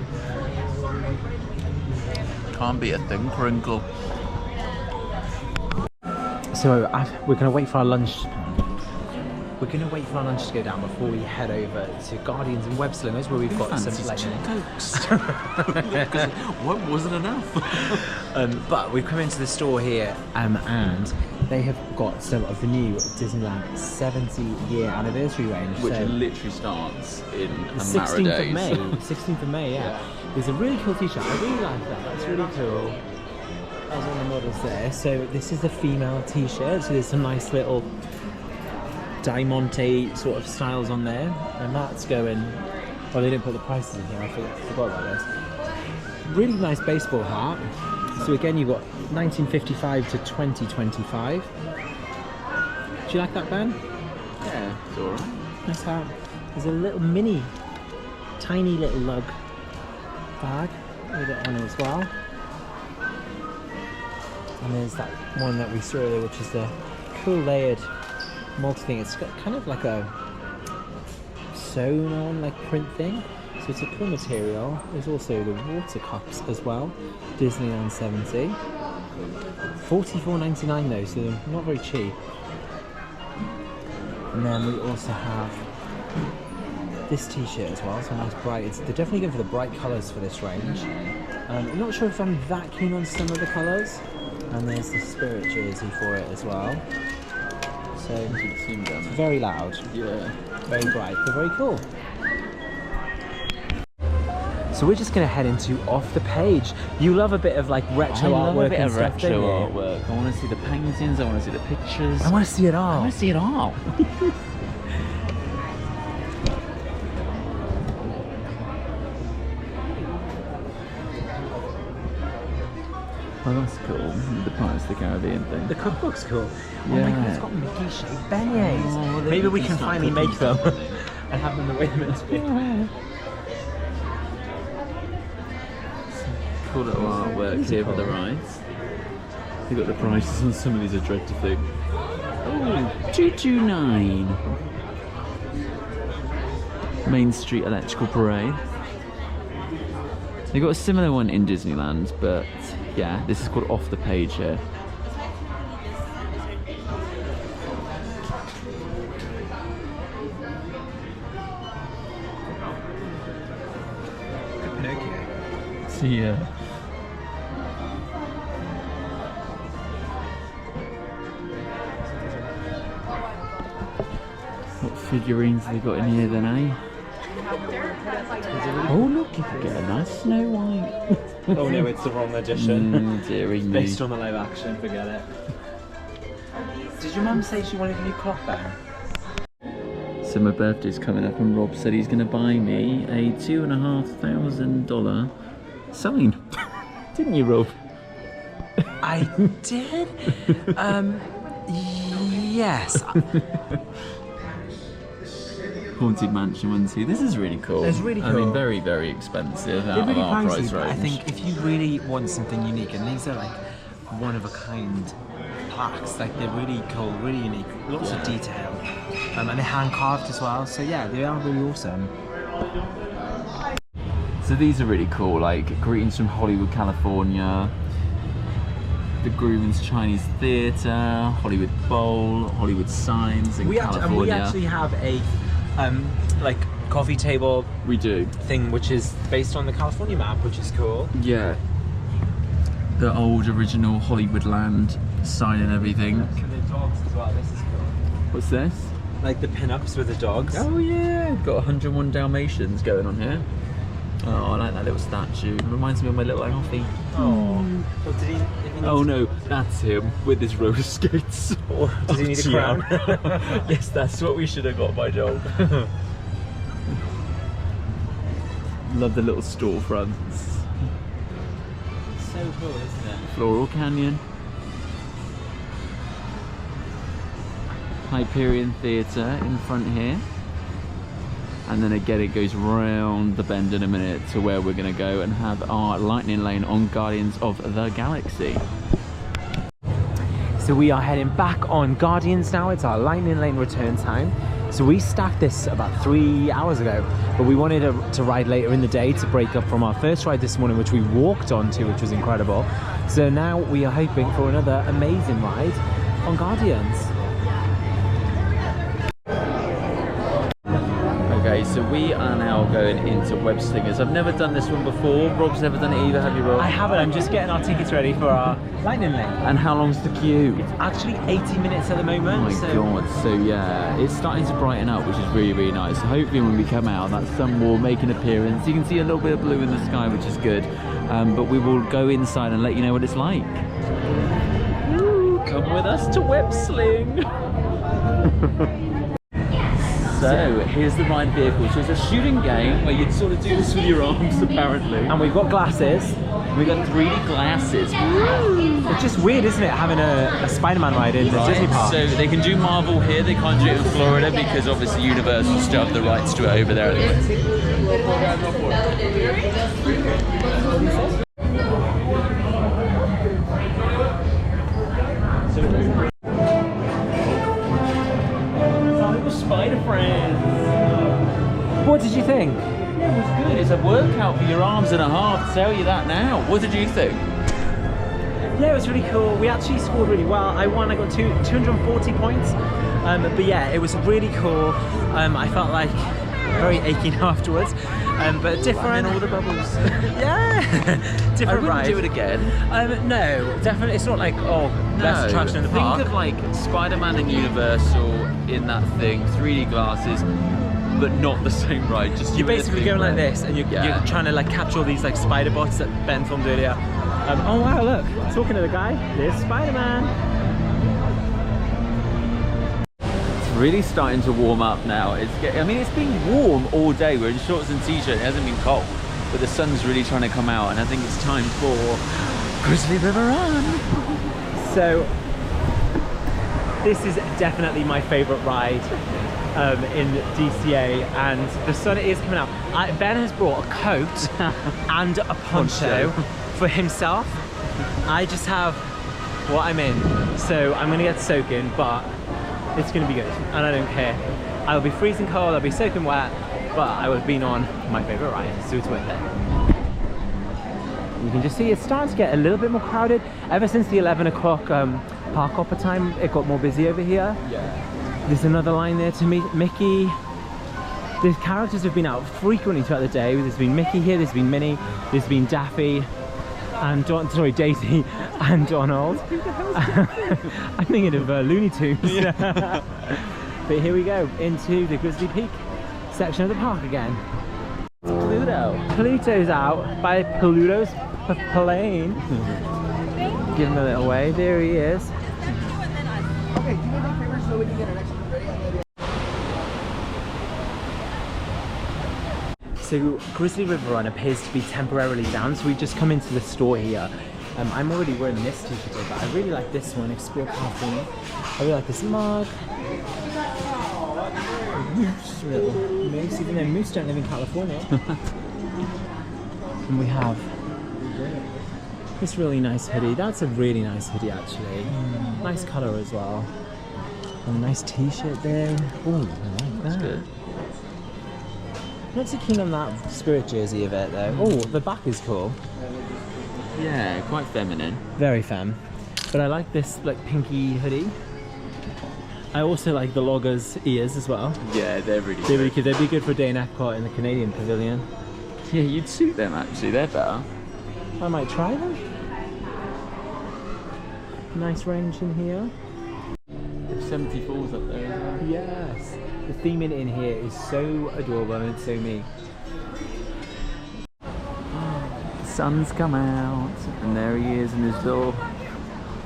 Can't be a thin crinkle. So we're going to wait for our lunch. We're going to wait for our lunch to go down before we head over to Guardians and Web Slimmers, where we've got some like Cokes. What wasn't enough? But we've come into the store here, and they have got some of the new Disneyland 70-year anniversary range, Which so literally starts in a the matter of 16th days. of May. 16th of May, yeah. There's a really cool t-shirt. I really like that. That's really cool. That's all the models there. So this is the female t-shirt. So there's some nice little diamante sort of styles on there, and that's going. Well, they didn't put the prices in here. I forgot about this. Really nice baseball hat. So again, you've got 1955 to 2025. Do you like that, Ben? Yeah, it's alright. Nice hat. There's a little mini, tiny little lug bag with it on it as well. And there's that one that we saw earlier, which is the cool layered multi thing. It's got kind of like a sewn on like print thing, so it's a cool material. There's also the water cups as well, Disneyland 70, $44.99 though, so they're not very cheap. And then we also have this t-shirt as well, so nice bright. They're definitely going for the bright colours for this range. I'm not sure if I'm that keen on some of the colours. And there's the Spirit jersey for it as well. So it's very loud, Yeah. very bright, but very cool. So we're just going to head into Off the Page. You love a bit of like retro I love artwork a bit and of stuff, retro don't you? artwork. I want to see the paintings, I want to see the pictures. I want to see it all. I want to see it all. Oh, that's cool. The Pirates of the Caribbean thing. The cookbook's cool. Oh Yeah. my god, it's got Mickey shaped beignets. Oh, the Maybe we Mickey can stuff finally cookies. make them and have them the way they're meant to be. Cool little artwork here for the rides. They've got the prices on some of these are dread to think. Oh, $229. Main Street Electrical Parade. They got a similar one in Disneyland, but yeah, this is called Off the Page here. Pinocchio. See ya. What figurines have they got in here then, eh? Oh look, you can get a nice Snow White. Oh no, it's the wrong edition. Dearie me. Based on the live action, forget it. Did your mum say she wanted a new clock then? So my birthday's coming up and Rob said he's going to buy me a $2,500 sign. Didn't you, Rob? I did? Yes. Haunted Mansion 1 2. This is really cool. It's really I mean, cool. very, very expensive They're out really of our price pricey, but range. I think if you really want something unique, and these are like one of a kind plaques, like they're really cool, really unique, lots of detail, and they're hand carved as well. So yeah, they are really awesome. So these are really cool, like greetings from Hollywood, California. the Grooms Chinese Theatre, Hollywood Bowl, Hollywood Signs in California. We actually have a like coffee table We do. thing which is based on the California map, which is cool. Yeah. The old original Hollywoodland sign and everything. And the dogs as well. This is cool. What's this? Like the pin-ups with the dogs. Oh yeah, got 101 Dalmatians going on here. Oh, I like that little statue. It reminds me of my little Alfie. Oh. Well, did he, if he Oh needs- no, that's him with his roller skates. Or does he need a crown? Yes, that's what we should have got by Joel. Love the little storefronts. So cool, isn't it? Floral Canyon. Hyperion Theatre in front here. And then again it goes round the bend in a minute to where we're going to go and have our lightning lane on Guardians of the Galaxy. So we are heading back on Guardians now. It's our lightning lane return time. So we stacked this about 3 hours ago, but we wanted to ride later in the day to break up from our first ride this morning, which we walked onto, which was incredible. So now we are hoping for another amazing ride on Guardians. Okay, so we are now going into Web Slingers. I've never done this one before. Rob's never done it either, have you, Rob? I haven't. I'm just getting our tickets ready for our lightning lane. And how long's the queue? Actually 80 minutes at the moment. Oh my god, so yeah, it's starting to brighten up, which is really, really nice. So hopefully when we come out, that sun will make an appearance. You can see a little bit of blue in the sky, which is good. But we will go inside and let you know what it's like. Woo, come with us to Web Sling. So here's the ride vehicle. So it's a shooting game where you'd sort of do this with your arms, apparently. And we've got glasses. We got 3D glasses. It's just weird, isn't it, having a Spider-Man ride in the Disney park? So they can do Marvel here, they can't do it in Florida because obviously Universal still have the rights to it over there at the moment. Spider friends. What did you think? It was good. It's a workout for your arms and a half, I'll tell you that now. What did you think? Yeah, it was really cool. We actually scored really well. I won. I got 240 points. But yeah, it was really cool. I felt like very aching afterwards. But different. And all the bubbles. Yeah, different I wouldn't ride. do it again. No, definitely. It's not like best attraction in the park. Think of like Spider-Man and Universal in that thing, 3D glasses, but not the same ride. Just You're basically going like this, and you're Yeah. trying to like capture all these like spider bots that Ben filmed earlier. Oh wow, look! Talking to the guy. There's Spider-Man. Really starting to warm up now. I mean, it's been warm all day. We're in shorts and t-shirt. It hasn't been cold, but the sun's really trying to come out, and I think it's time for Grizzly River Run. So this is definitely my favorite ride in DCA, and the sun is coming out. Ben has brought a coat and a poncho for himself. I just have what I'm in, so I'm gonna get soaking, but it's gonna be good, and I don't care. I'll be freezing cold, I'll be soaking wet, but I would have been on my favorite ride, so it's worth it. You can just see it's starting to get a little bit more crowded. Ever since the 11 o'clock park hopper time, it got more busy over here. Yeah. There's another line there to meet Mickey. The characters have been out frequently throughout the day. There's been Mickey here, there's been Minnie, there's been Daffy, and Daisy and Donald. I'm thinking of Looney Tunes. Yeah. But here we go, into the Grizzly Peak section of the park again. Pluto. Pluto's out by Pluto's plane. Give him a little wave. There he is. Okay, do me a favor so we can get our next one ready? So Grizzly River Run appears to be temporarily down, so we've just come into the store here. I'm already wearing this t-shirt, but I really like this one, Explore California. I really like this mug. Moose, little moose, even though moose don't live in California. And we have this really nice hoodie. That's a really nice hoodie, actually. Nice colour as well. And a nice t-shirt there. Oh, I like that. Good. Not too keen on that Spirit jersey of it though. Oh, the back is cool. Yeah, quite feminine. Very femme. But I like this like pinky hoodie. I also like the logger's ears as well. Yeah, they're really They're really good. They'd be good for a day in Epcot in the Canadian Pavilion. Yeah, you'd suit them actually. They're better. I might try them. Nice range in here. 74's up there as well. Yes. The theming in here is so adorable and it's so me. The sun's come out and there he is in his little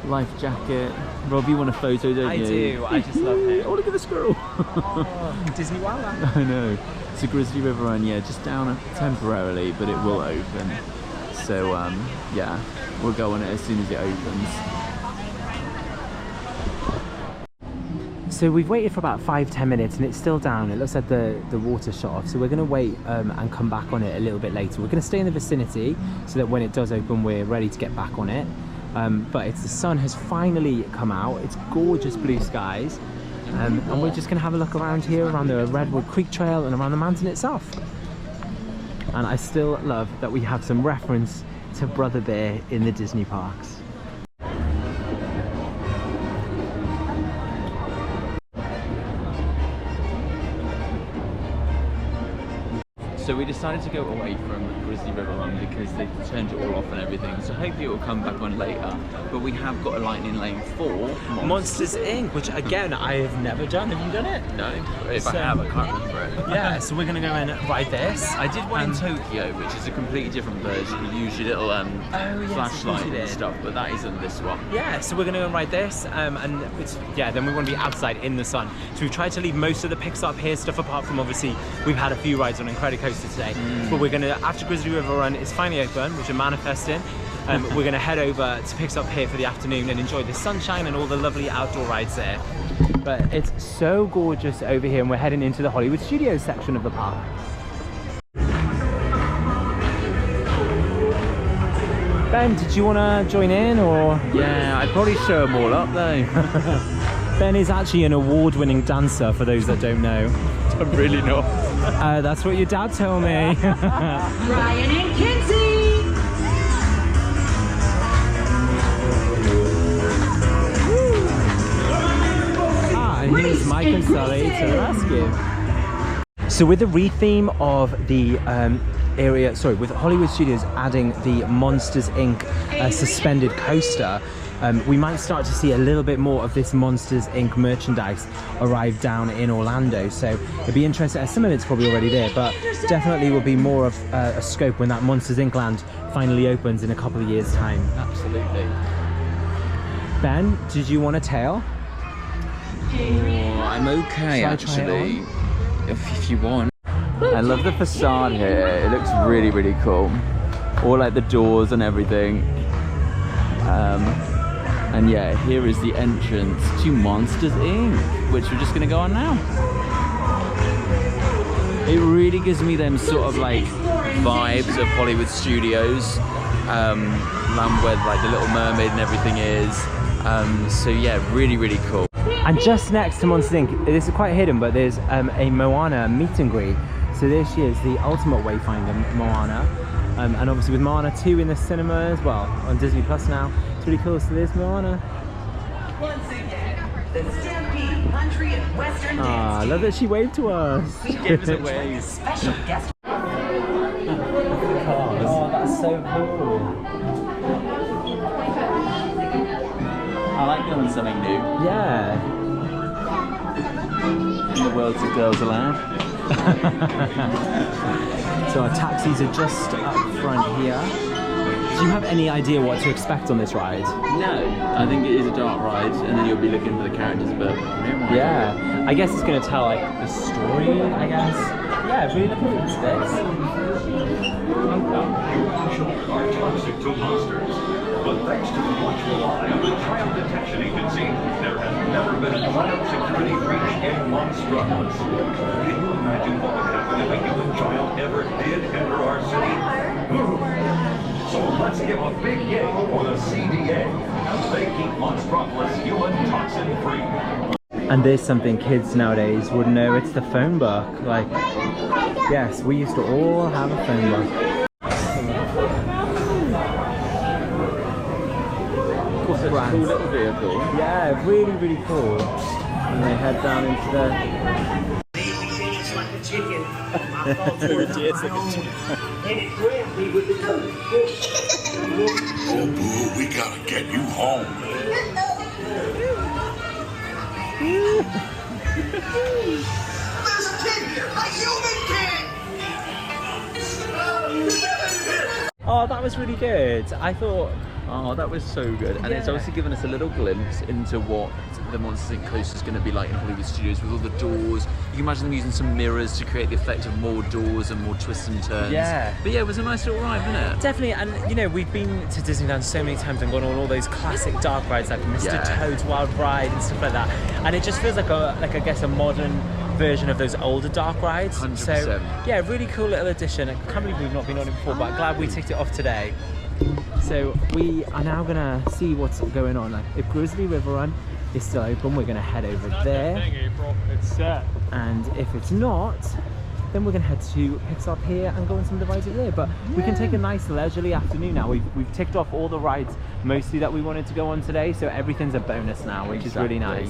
life jacket. Rob, you want a photo, don't I you? do. I just love him. Oh, look at the squirrel. Disney World. I know. It's a Grizzly River Run, yeah, just down temporarily, but it will open. So, yeah, we'll go on it as soon as it opens. So we've waited for about 5-10 minutes and it's still down. It looks like the water shut off. So we're going to wait and come back on it a little bit later. We're going to stay in the vicinity so that when it does open, we're ready to get back on it. But the sun has finally come out. It's gorgeous blue skies. And we're just going to have a look around here, around the Redwood Creek Trail and around the mountain itself. And I still love that we have some reference to Brother Bear in the Disney parks. So we decided to go away from Grizzly River Run because they turned it all off and everything. So hopefully it will come back on later. But we have got a lightning lane for Monsters Inc., which again I have never done. Have you done it? No, if I have, I can't remember it. Yeah, so we're gonna go and ride this. I did one in Tokyo, which is a completely different version. You use your little flashlight and stuff, but that isn't this one. Yeah, so we're gonna go and ride this, and it's, yeah, then we want to be outside in the sun. So we've tried to leave most of the Pixar Pier stuff apart from obviously we've had a few rides on Incredicoaster today. But we're gonna, after Grizzly River Run is finally open, which are manifesting, we're gonna head over to Pixar Pier for the afternoon and enjoy the sunshine and all the lovely outdoor rides there. But it's so gorgeous over here and we're heading into the Hollywood Studios section of the park. Ben, did you want to join in or? Yeah, I'd probably show them all up though. Ben is actually an award-winning dancer, for those that don't know. I'm really not. That's what your dad told me. Ryan and Kinsey! And here's Mike and Sully to the rescue. So with the retheme of the with Hollywood Studios adding the Monsters Inc. Suspended coaster, we might start to see a little bit more of this Monsters Inc. merchandise arrive down in Orlando. So it'd be interesting, some of it's probably already there, but definitely will be more of a scope when that Monsters Inc. land finally opens in a couple of years' time. Absolutely. Ben, did you want a tail? Oh, I'm okay actually, if you want. I love the facade here, it looks really, really cool. All like the doors and everything. And yeah, here is the entrance to Monsters Inc., which we're just gonna go on now. It really gives me them sort of like vibes of Hollywood Studios, land where like the Little Mermaid and everything is. So yeah, really, really cool. And just next to Monsters Inc., this is quite hidden, but there's a Moana meet and greet. So there she is, the ultimate wayfinder, Moana. And obviously with Moana 2 in the cinema as well, on Disney Plus now. It's really cool, so there's Moana. Once again, the Stampede Country and Western Dance. I love that she waved to us. We gave us a wave. Special guest. Oh, that's so cool. I like doing something new. Yeah. In the world of Girls Aloud. So our taxis are just up front here. Do you have any idea what to expect on this ride? No, I think it is a dark ride, and then you'll be looking for the characters, but yeah, I guess it's going to tell like the story, I guess. Yeah, really looking forward to this. Are toxic to monsters, but thanks to the watchful eye of the Child Detection Agency, there has never been a child security breach in Monstropolis. Can you imagine what would happen if a human child ever did enter our city? So let's give a big yay for the CDA as they keep Monstropolis human toxin free. And there's something kids nowadays would know, it's the phone book. Like, yes, we used to all have a phone book. Cool little cool. Yeah, really, really cool. And they head down into the... Oh, boo, we gotta get you home. This kid, a human kid! Oh, that was really good. I thought, Oh, that was so good. And it's obviously given us a little glimpse into what the Monsters Inc. coaster is going to be like in Hollywood Studios with all the doors. You can imagine them using some mirrors to create the effect of more doors and more twists and turns. Yeah. But yeah, it was a nice little ride, wasn't it? definitely, and you know, we've been to Disneyland so many times and gone on all those classic dark rides like Mr. Yeah. Toad's Wild Ride and stuff like that. And it just feels like I guess a modern version of those older dark rides. 100%. So yeah, really cool little addition. I can't believe we've not been on it before, but glad we ticked it off today. So we are now gonna see what's going on. Like if Grizzly River Run is still open, we're gonna head over there. It's set. And if it's not, then we're gonna head to Pixar Pier and go on some of the rides over there. But we can take a nice leisurely afternoon now. We've ticked off all the rides mostly that we wanted to go on today, so everything's a bonus now, which is really nice.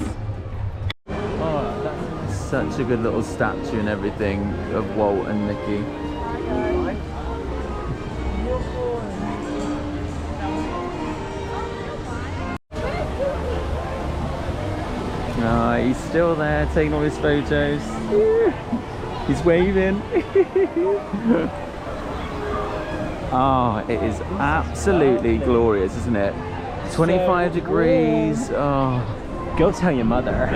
Oh, that's Such a good little statue and everything of Walt and Mickey. Oh, he's still there taking all his photos. He's waving. Oh, it is absolutely glorious, isn't it? 25 degrees. Oh, go tell your mother.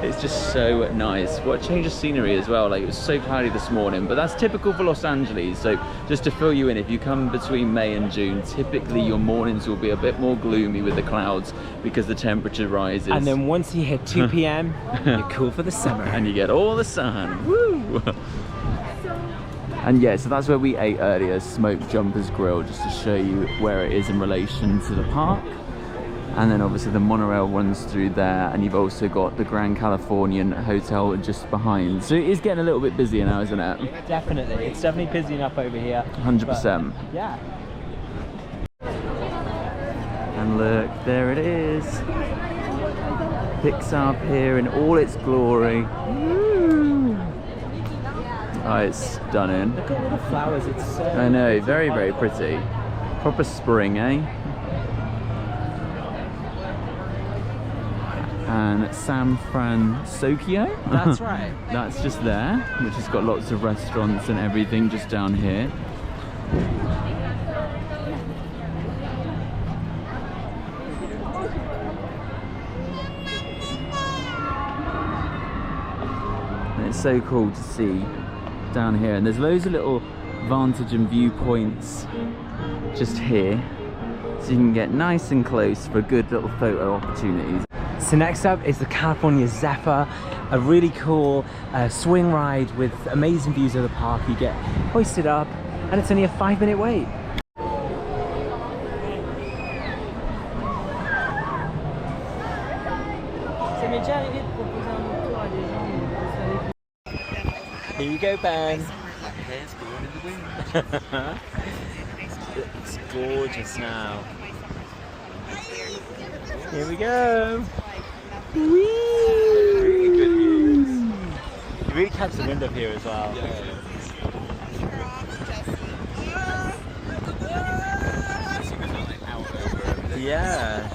it's just so nice. What a change of scenery as well. Like, it was so cloudy this morning, but that's typical for Los Angeles. So just to fill you in, if you come between May and June, typically your mornings will be a bit more gloomy with the clouds because the temperature rises. And then once you hit 2 p.m, you're cool for the summer. And you get all the sun. Woo! And yeah, so that's where we ate earlier, Smoked Jumpers Grill, just to show you where it is in relation to the park. And then obviously the monorail runs through there, and you've also got the Grand Californian Hotel just behind. So it is getting a little bit busier now, isn't it? Definitely, it's definitely busy up over here. 100%. Yeah. And look, there it is. Pixar Pier in all its glory. Woo! Oh, it's stunning. Look at all the flowers, it's so... I know, very, very pretty. Proper spring, eh? And San Francisco. That's right. That's just there, which has got lots of restaurants and everything just down here. And it's so cool to see down here. And there's loads of little vantage and viewpoints just here, so you can get nice and close for good little photo opportunities. So next up is the California Zephyr, a really cool swing ride with amazing views of the park. You get hoisted up and it's only a 5-minute wait. Here you go, Ben. It's gorgeous now. Here we go. Whee! Really good views. You really catch the wind up here as well. Yeah.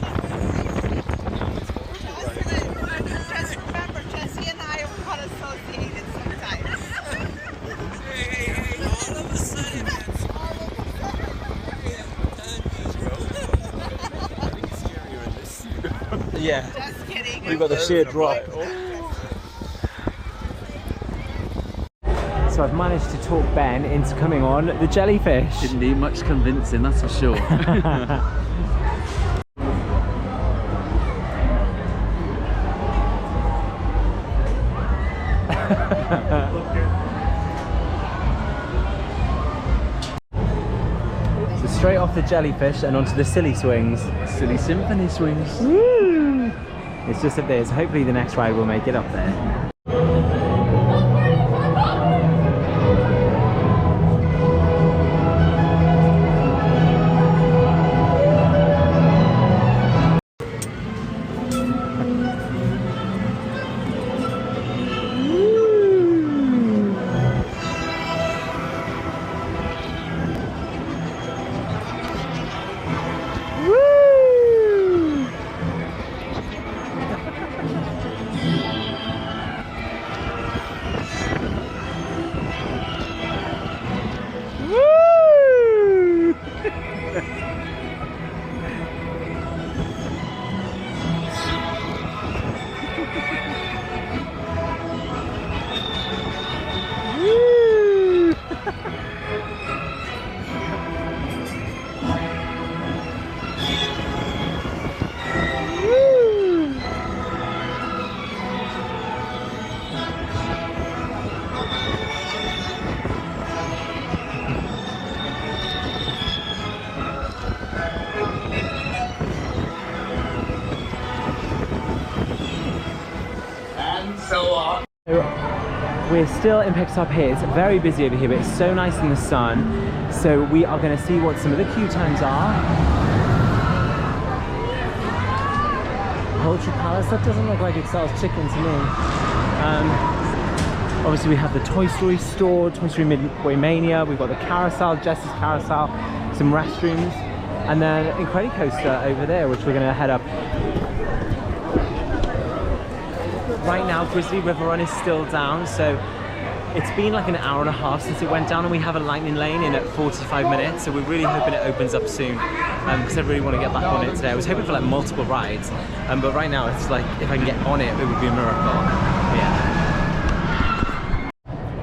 Just remember, Jesse and I are unassociated sometimes. All of a sudden, Yeah. Just kidding. We've got the sheer drop. So I've managed to talk Ben into coming on the jellyfish. Didn't need much convincing, that's for sure. So straight off the jellyfish and onto the silly swings. Silly symphony swings. Woo! It's just up there, so hopefully the next ride will make it up there. We're still in Pixar Pier. It's very busy over here, but it's so nice in the sun. So we are going to see what some of the queue times are. Poultry Palace, that doesn't look like it sells chicken to me. Obviously we have the Toy Story store, Toy Story Midway Mania, we've got the carousel, Jess's carousel, some restrooms, and then Incredicoaster over there, which we're going to head up. Right now Grizzly River Run is still down, so it's been like an hour and a half since it went down, and we have a lightning lane in at 45 minutes, so we're really hoping it opens up soon, because I really want to get back on it today. I was hoping for like multiple rides, but right now it's like if I can get on it, it would be a miracle. Yeah.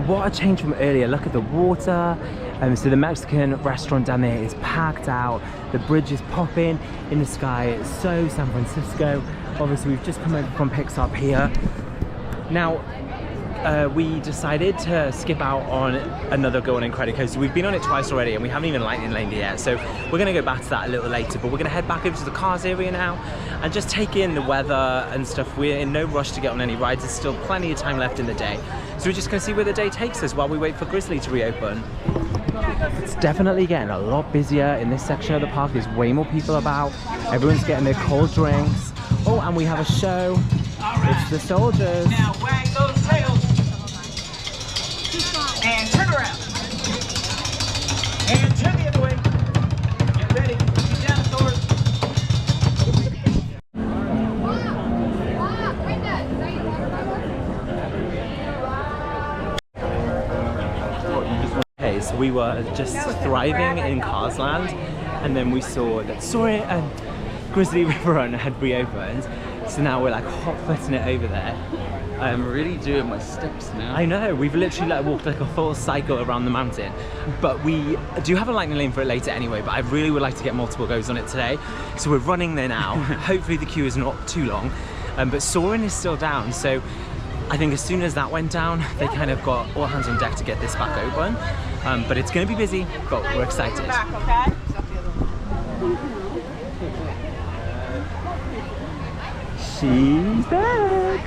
What a change from earlier. Look at the water. So the Mexican restaurant down there is packed out. The bridge is popping in the sky. It's so San Francisco. Obviously we've just come over from Pixar Pier. Now we decided to skip out on another go on Incredicoaster. We've been on it twice already and we haven't even lightning laned it yet, so we're going to go back to that a little later, but we're going to head back over to the cars area now and just take in the weather and stuff. We're in no rush to get on any rides. There's still plenty of time left in the day, so we're just going to see where the day takes us while we wait for Grizzly to reopen. It's definitely getting a lot busier in this section of the park. There's way more people about. Everyone's getting their cold drinks. Oh, and we have a show. It's the soldiers. Now wag those tails. And turn around. And turn the other way. Get ready. Get dinosaurs. Okay, so we were just thriving in Cars Land, and then we saw that Grizzly River Run had reopened. So now we're like hot-footing it over there. I'm really doing my steps now. I know, we've literally like walked like a full cycle around the mountain, but we do have a lightning lane for it later anyway, but I really would like to get multiple goes on it today. So we're running there now. Hopefully the queue is not too long, but Soarin' is still down, so I think as soon as that went down, they kind of got all hands on deck to get this back open. But it's going to be busy, but we're excited. She's back!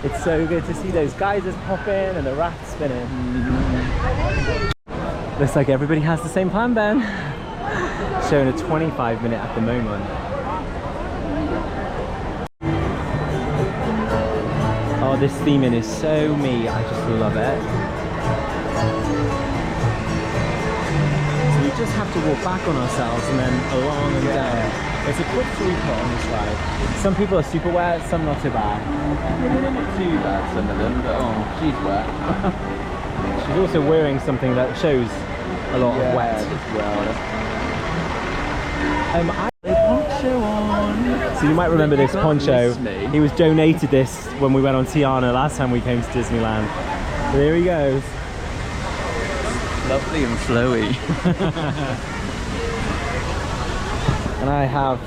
It's so good to see those geysers popping and the raft spinning. Looks like everybody has the same plan, Ben. Showing a 25-minute at the moment. Oh, this theming is so me. I just love it. So we just have to walk back on ourselves and then along and down. It's a quick three-cut on this ride. Some people are super wet, some not too bad. Not too bad, some of them, but oh, she's wet. She's also wearing something that shows a lot of wet. As well. Poncho on. So you might remember this poncho. He was donated this when we went on Tiana last time we came to Disneyland. So there he goes. Lovely and flowy. And I have,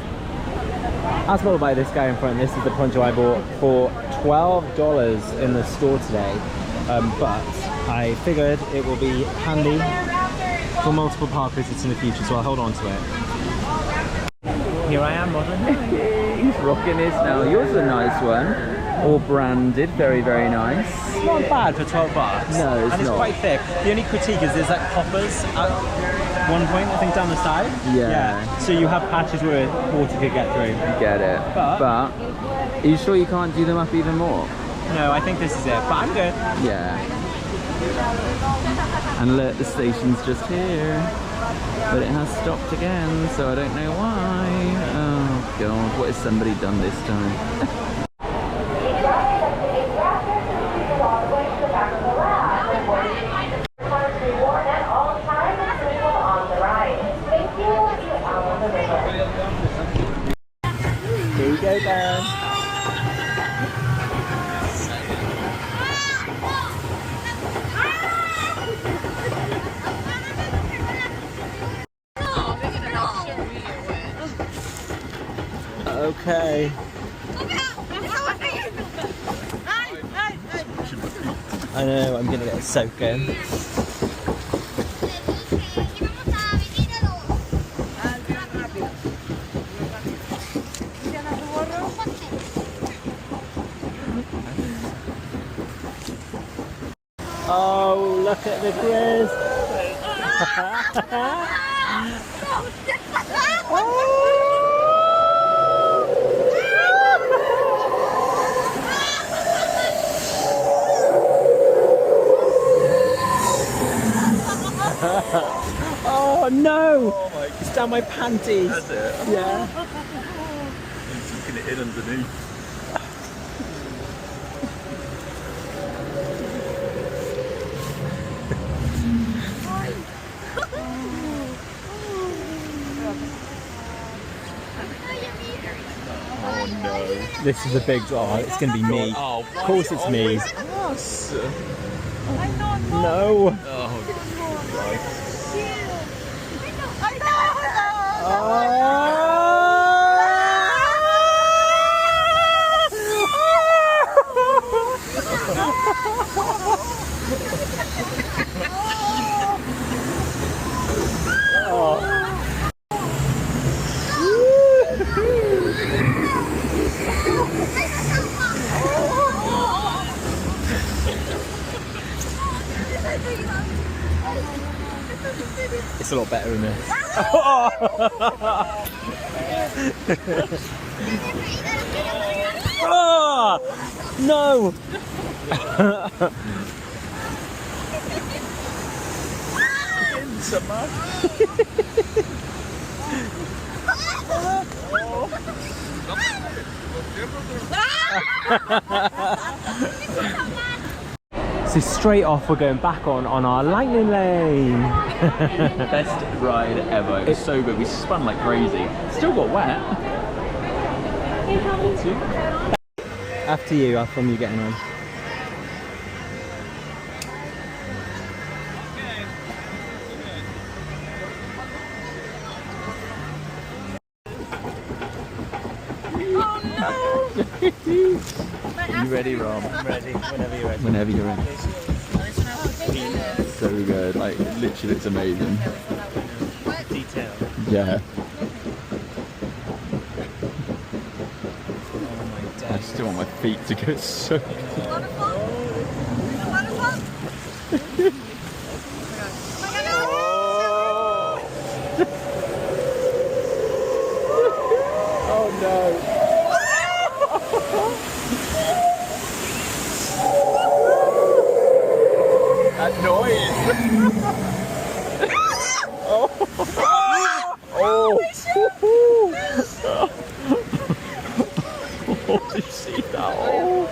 as well by this guy in front, this is the poncho I bought for $12 in the store today. But I figured it will be handy for multiple park visits in the future, so I'll hold on to it. Here I am, modeling. He's rocking his now. Yours is a nice one. All branded, very, very nice. It's not bad for 12 bucks. No, it's and it's not. quite thick. The only critique is there's like poppers at one point, I think, down the side. Yeah. So you have patches where water could get through. Get it. But are you sure you can't do them up even more? No, I think this is it. But I'm good. Yeah. And look, the station's just here. But it has stopped again, so I don't know why. Oh god, what has somebody done this time? Here we go, Ben. Okay. I know, I'm gonna get soaking. Oh, look at the Chris. Oh no! Oh my, it's down my panties. That's it? Yeah. I'm sucking it in underneath. Oh no. This is a big draw. It's going to be me. Oh, of course it's me. Us. No. Oh, It's a lot better than this. Oh, no! So straight off we're going back on our lightning lane. best ride ever. It was so good. We spun like crazy. Still got wet. After you, how from you getting on? You ready, Rob? I'm ready, whenever you're ready. Whenever you're ready. So good. Like, literally, it's amazing. Detail. Yeah. Oh my I days. still want my feet to go so good. Oh no. That noise! Oh! Oh, did you see that? Oh!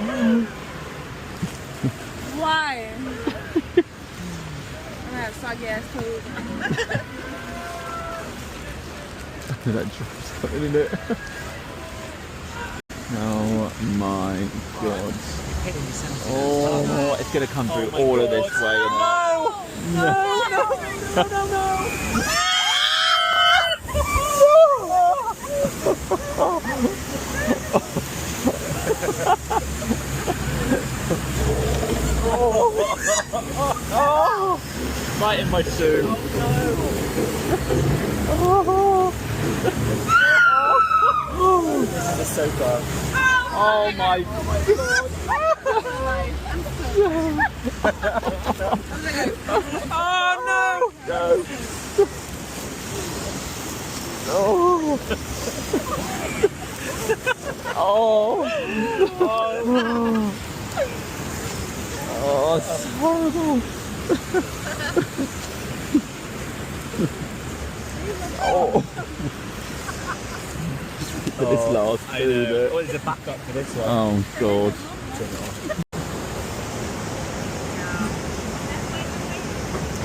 Why? I'm gonna have soggy ass toes. That drop's coming in it. Oh my god. Oh, it's gonna come through all of this way. No! Right in my shoe. This is a soaker. Oh my god. Oh no! No. Oh. Oh. Oh, it's horrible. Oh. For this last I two know. bit. What is the backup for this one? Oh god.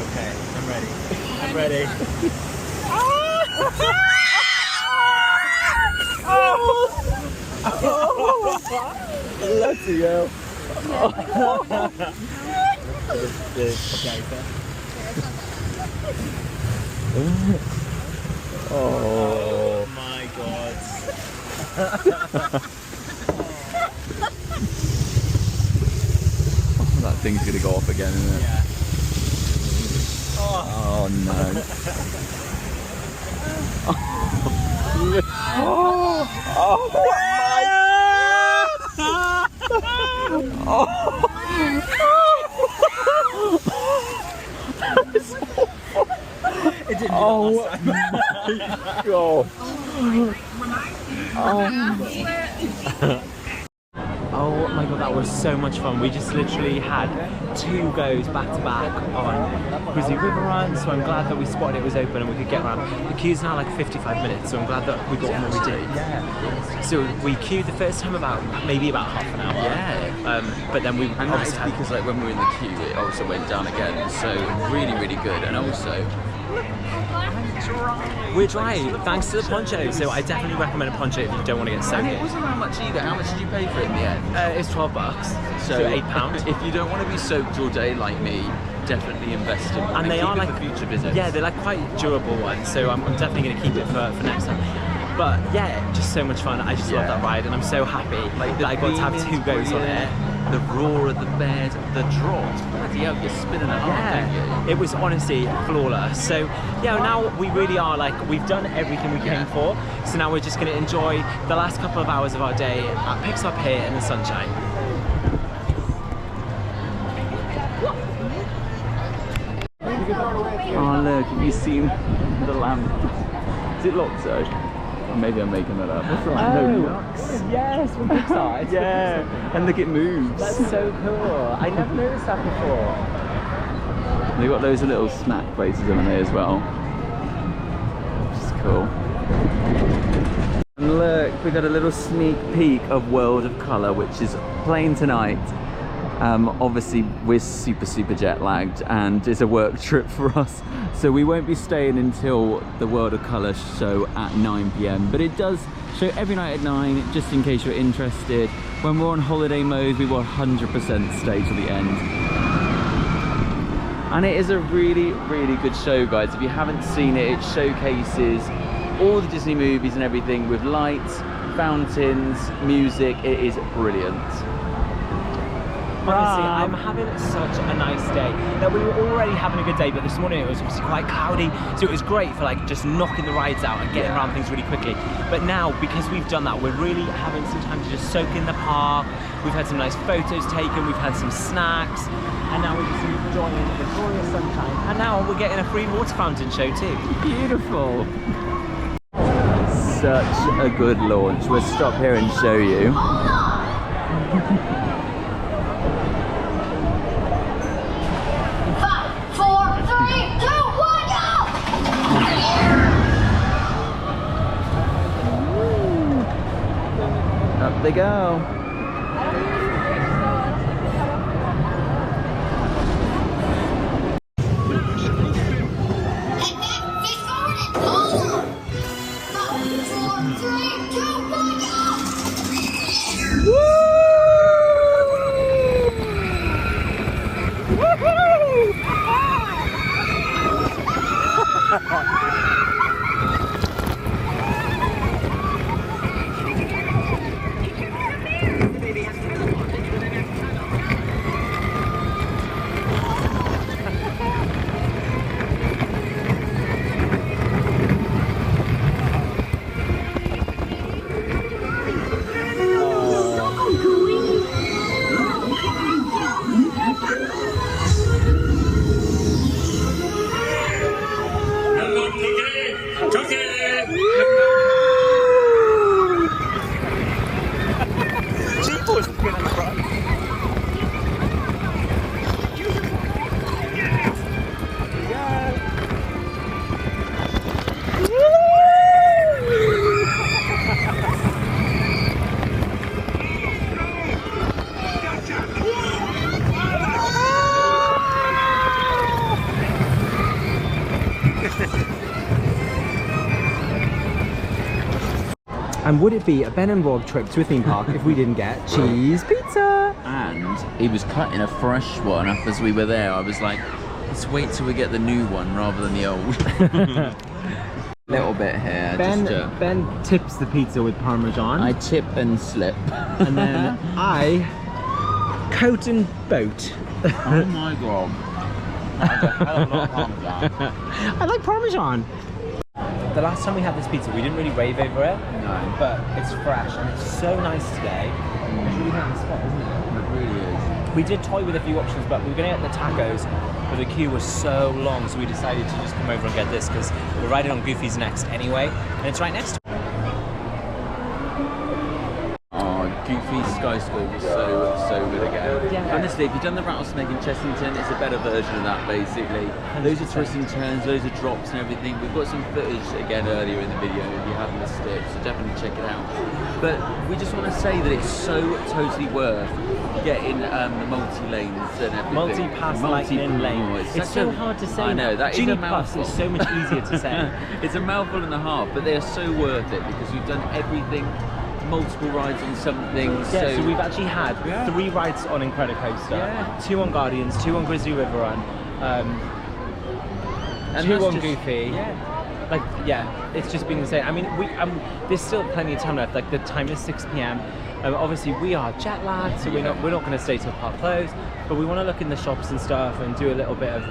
Okay, I'm ready. I'm ready. Bloody hell. Oh my god. That thing's gonna go off again, isn't it? Yeah. Oh no. Oh Oh my god, that was so much fun. We just literally had 2 goes back to back on Grizzly River Run, so I'm glad that we spotted it was open and we could get around. The queue's now like 55 minutes, so I'm glad that we got what we did. Yeah. So we queued the first time maybe about half an hour. Yeah. But then we And that is because like when we were in the queue, it also went down again. So really, really good. And also, we're dry, thanks to the poncho. So I definitely recommend a poncho if you don't want to get soaked. and it wasn't that much either. How much did you pay for it in the end? It's $12, so £8. If you don't want to be soaked all day like me, definitely invest in one. And they are keep it like for future visits. Yeah, they're like quite durable ones, so I'm definitely going to keep it for next time. But yeah, just so much fun. I just love that ride, and I'm so happy that I got to have 2 goes on it. The roar of the bed, the drop. Bloody hell, you're spinning a heart, don't you? It was honestly flawless. So yeah, now we really are like, we've done everything we came for. So now we're just going to enjoy the last couple of hours of our day at Pixar Pier in the sunshine. Oh look, have you seen the lamp? Is it locked though? Or maybe I'm making that up. That's right, no locks. Yes, from Pixar. Yeah, and look, it moves. That's so cool. I never noticed that before. They've got loads of little snack places on there as well, which is cool. And look, we got a little sneak peek of World of Colour, which is playing tonight. Obviously we're super jet lagged and it's a work trip for us, so we won't be staying until the World of Colour show at 9 PM, but it does show every night at 9, just in case you're interested. When we're on holiday mode, we will 100% stay to the end. And it is a really good show, guys. If you haven't seen it, it showcases all the Disney movies and everything with lights, fountains, music. It is brilliant. Honestly, I'm having such a nice day. Now, we were already having a good day, but this morning it was obviously quite cloudy, so it was great for like just knocking the rides out and getting around things really quickly. But now, because we've done that, we're really having some time to just soak in the park. We've had some nice photos taken, we've had some snacks, and now we're just enjoying the glorious sunshine. And now we're getting a free water fountain show too. Beautiful. Such a good launch. We'll stop here and show you. 5, 4, 3, 2, 1, go! Up they go. And would it be a Ben and Rob trip to a theme park if we didn't get cheese pizza? And he was cutting a fresh one up as we were there. I was like, let's wait till we get the new one rather than the old. Little bit here. Ben tips the pizza with Parmesan. I tip and slip. And then I coat and boat. Oh my god. That's a hell of a lot of Parmesan. I like Parmesan. The last time we had this pizza, we didn't really rave over it. No. But it's fresh and it's so nice today. It's really hitting the spot, isn't it? It really is. We did toy with a few options, but we were going to get the tacos, but the queue was so long, so we decided to just come over and get this because we're riding on Goofy's next anyway, and it's right next to it. Goofy Sky School was so good again. Yeah. Honestly, if you've done the rattlesnake in Chessington, it's a better version of that basically. Loads of twists and turns, loads of drops and everything. We've got some footage again earlier in the video if you haven't missed it, so definitely check it out. But we just want to say that it's so totally worth getting the multi-lanes and everything. Multi-pass lightning lane. It's so hard to say. I know, that Genie is a mouthful. Plus is so much easier to say. It's a mouthful and a half, but they are so worth it because we've done everything. Multiple rides on something. Yeah, so we've actually had 3 rides on Incredicoaster, 2 on Guardians, 2 on Grizzly River Run, and 2 on Goofy. Yeah. Like, yeah, it's just been insane. I mean, there's still plenty of time left. Like, the time is 6 p.m. Obviously, we are jet lagged, so we're not going to stay till park close. But we want to look in the shops and stuff and do a little bit of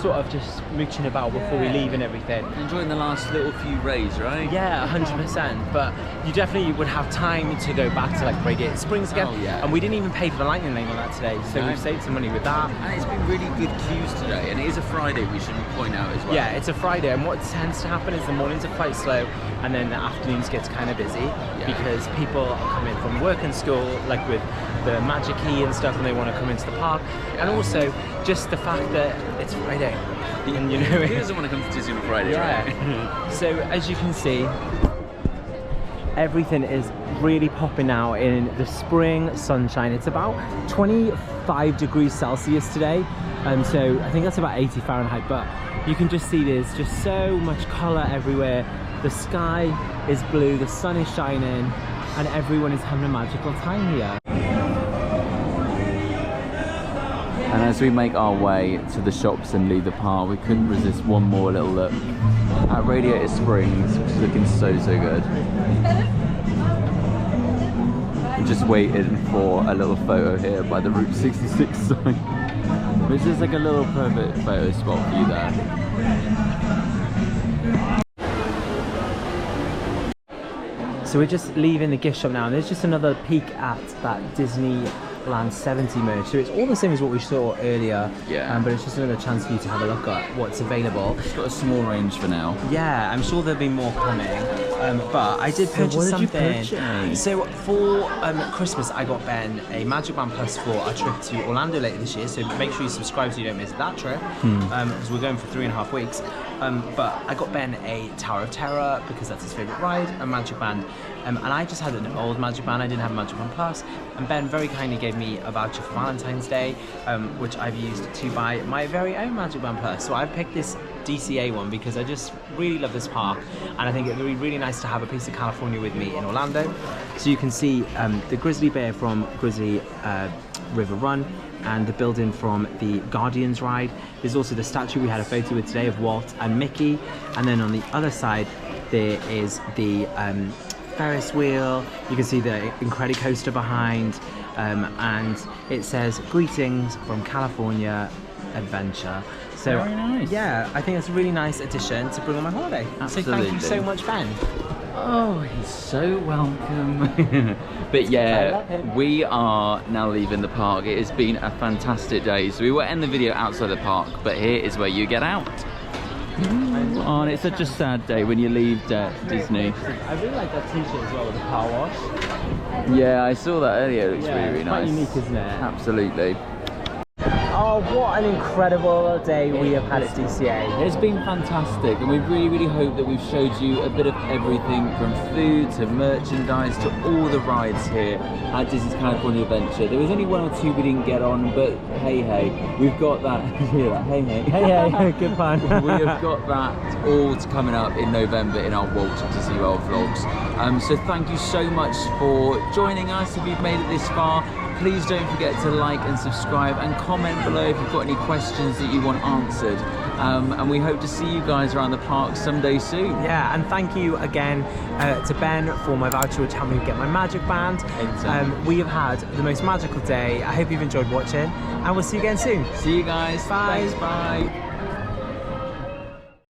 sort of just mooching about before we leave and everything. Enjoying the last little few rays, right? Yeah, 100%. But you definitely would have time to go back to like Radiator Springs again. Oh, yeah. And we didn't even pay for the lightning lane on that today, so we've saved some money with that. And it's been really good queues today, and it is a Friday, we should point out as well. Yeah, it's a Friday, and what tends to happen is the mornings are quite slow, and then the afternoons gets kind of busy because people are coming from work and school, like with the Magic Key and stuff, and they want to come into the park. And also just the fact that it's Friday. And you know, who doesn't want to come to Disney on Friday, right? So as you can see, everything is really popping out in the spring sunshine. It's about 25 degrees Celsius today, so I think that's about 80 Fahrenheit, but you can just see there's just so much color everywhere. The sky is blue, the sun is shining, and everyone is having a magical time here. And as we make our way to the shops and leave the park, we couldn't resist one more little look at Radiator Springs, which is looking so good. I'm just waiting for a little photo here by the Route 66 sign, which is like a little perfect photo spot for you there. So we're just leaving the gift shop now, and there's just another peek at that Disneyland 70 merch. So it's all the same as what we saw earlier, but it's just another chance for you to have a look at what's available. It's got a small range for now. Yeah, I'm sure there'll be more coming, but I did purchase something. So for Christmas, I got Ben a Magic Band Plus for our trip to Orlando later this year, so make sure you subscribe so you don't miss that trip, because we're going for 3.5 weeks. But I got Ben a Tower of Terror because that's his favourite ride, a Magic Band, and I just had an old Magic Band. I didn't have a Magic Band Plus, and Ben very kindly gave me a voucher for Valentine's Day, which I've used to buy my very own Magic Band Plus. So I've picked this DCA one because I just really love this park, and I think it would be really nice to have a piece of California with me in Orlando. So you can see the grizzly bear from Grizzly River Run, and the building from the Guardians ride. There's also the statue we had a photo with today of Walt and Mickey, and then on the other side there is the Ferris wheel. You can see the Incredicoaster behind, and it says greetings from California Adventure. So very nice. Yeah, I think it's a really nice addition to bring on my holiday. Absolutely. So thank you so much, Ben. Oh, he's so welcome. But yeah, we are now leaving the park. It has been a fantastic day. So we will end the video outside the park, but here is where you get out. Oh, and it's such a sad day when you leave Disney. I really like that t-shirt as well with the car wash. Yeah, I saw that earlier. It looks really nice. Quite unique, isn't it? Absolutely. Oh, what an incredible day we have had at DCA. It's been fantastic, and we really hope that we've showed you a bit of everything from food to merchandise to all the rides here at Disney's California Adventure. There was only 1 or 2 we didn't get on, but hey, we've got that. Hear that? Hey, good plan. We have got that all coming up in November in our Walt Disney World vlogs. So thank you so much for joining us. If you've made it this far, please don't forget to like and subscribe and comment below if you've got any questions that you want answered. And we hope to see you guys around the park someday soon. Yeah, and thank you again to Ben for my voucher, which helped me get my Magic Band. We have had the most magical day. I hope you've enjoyed watching, and we'll see you again soon. See you guys. Bye. Thanks, bye.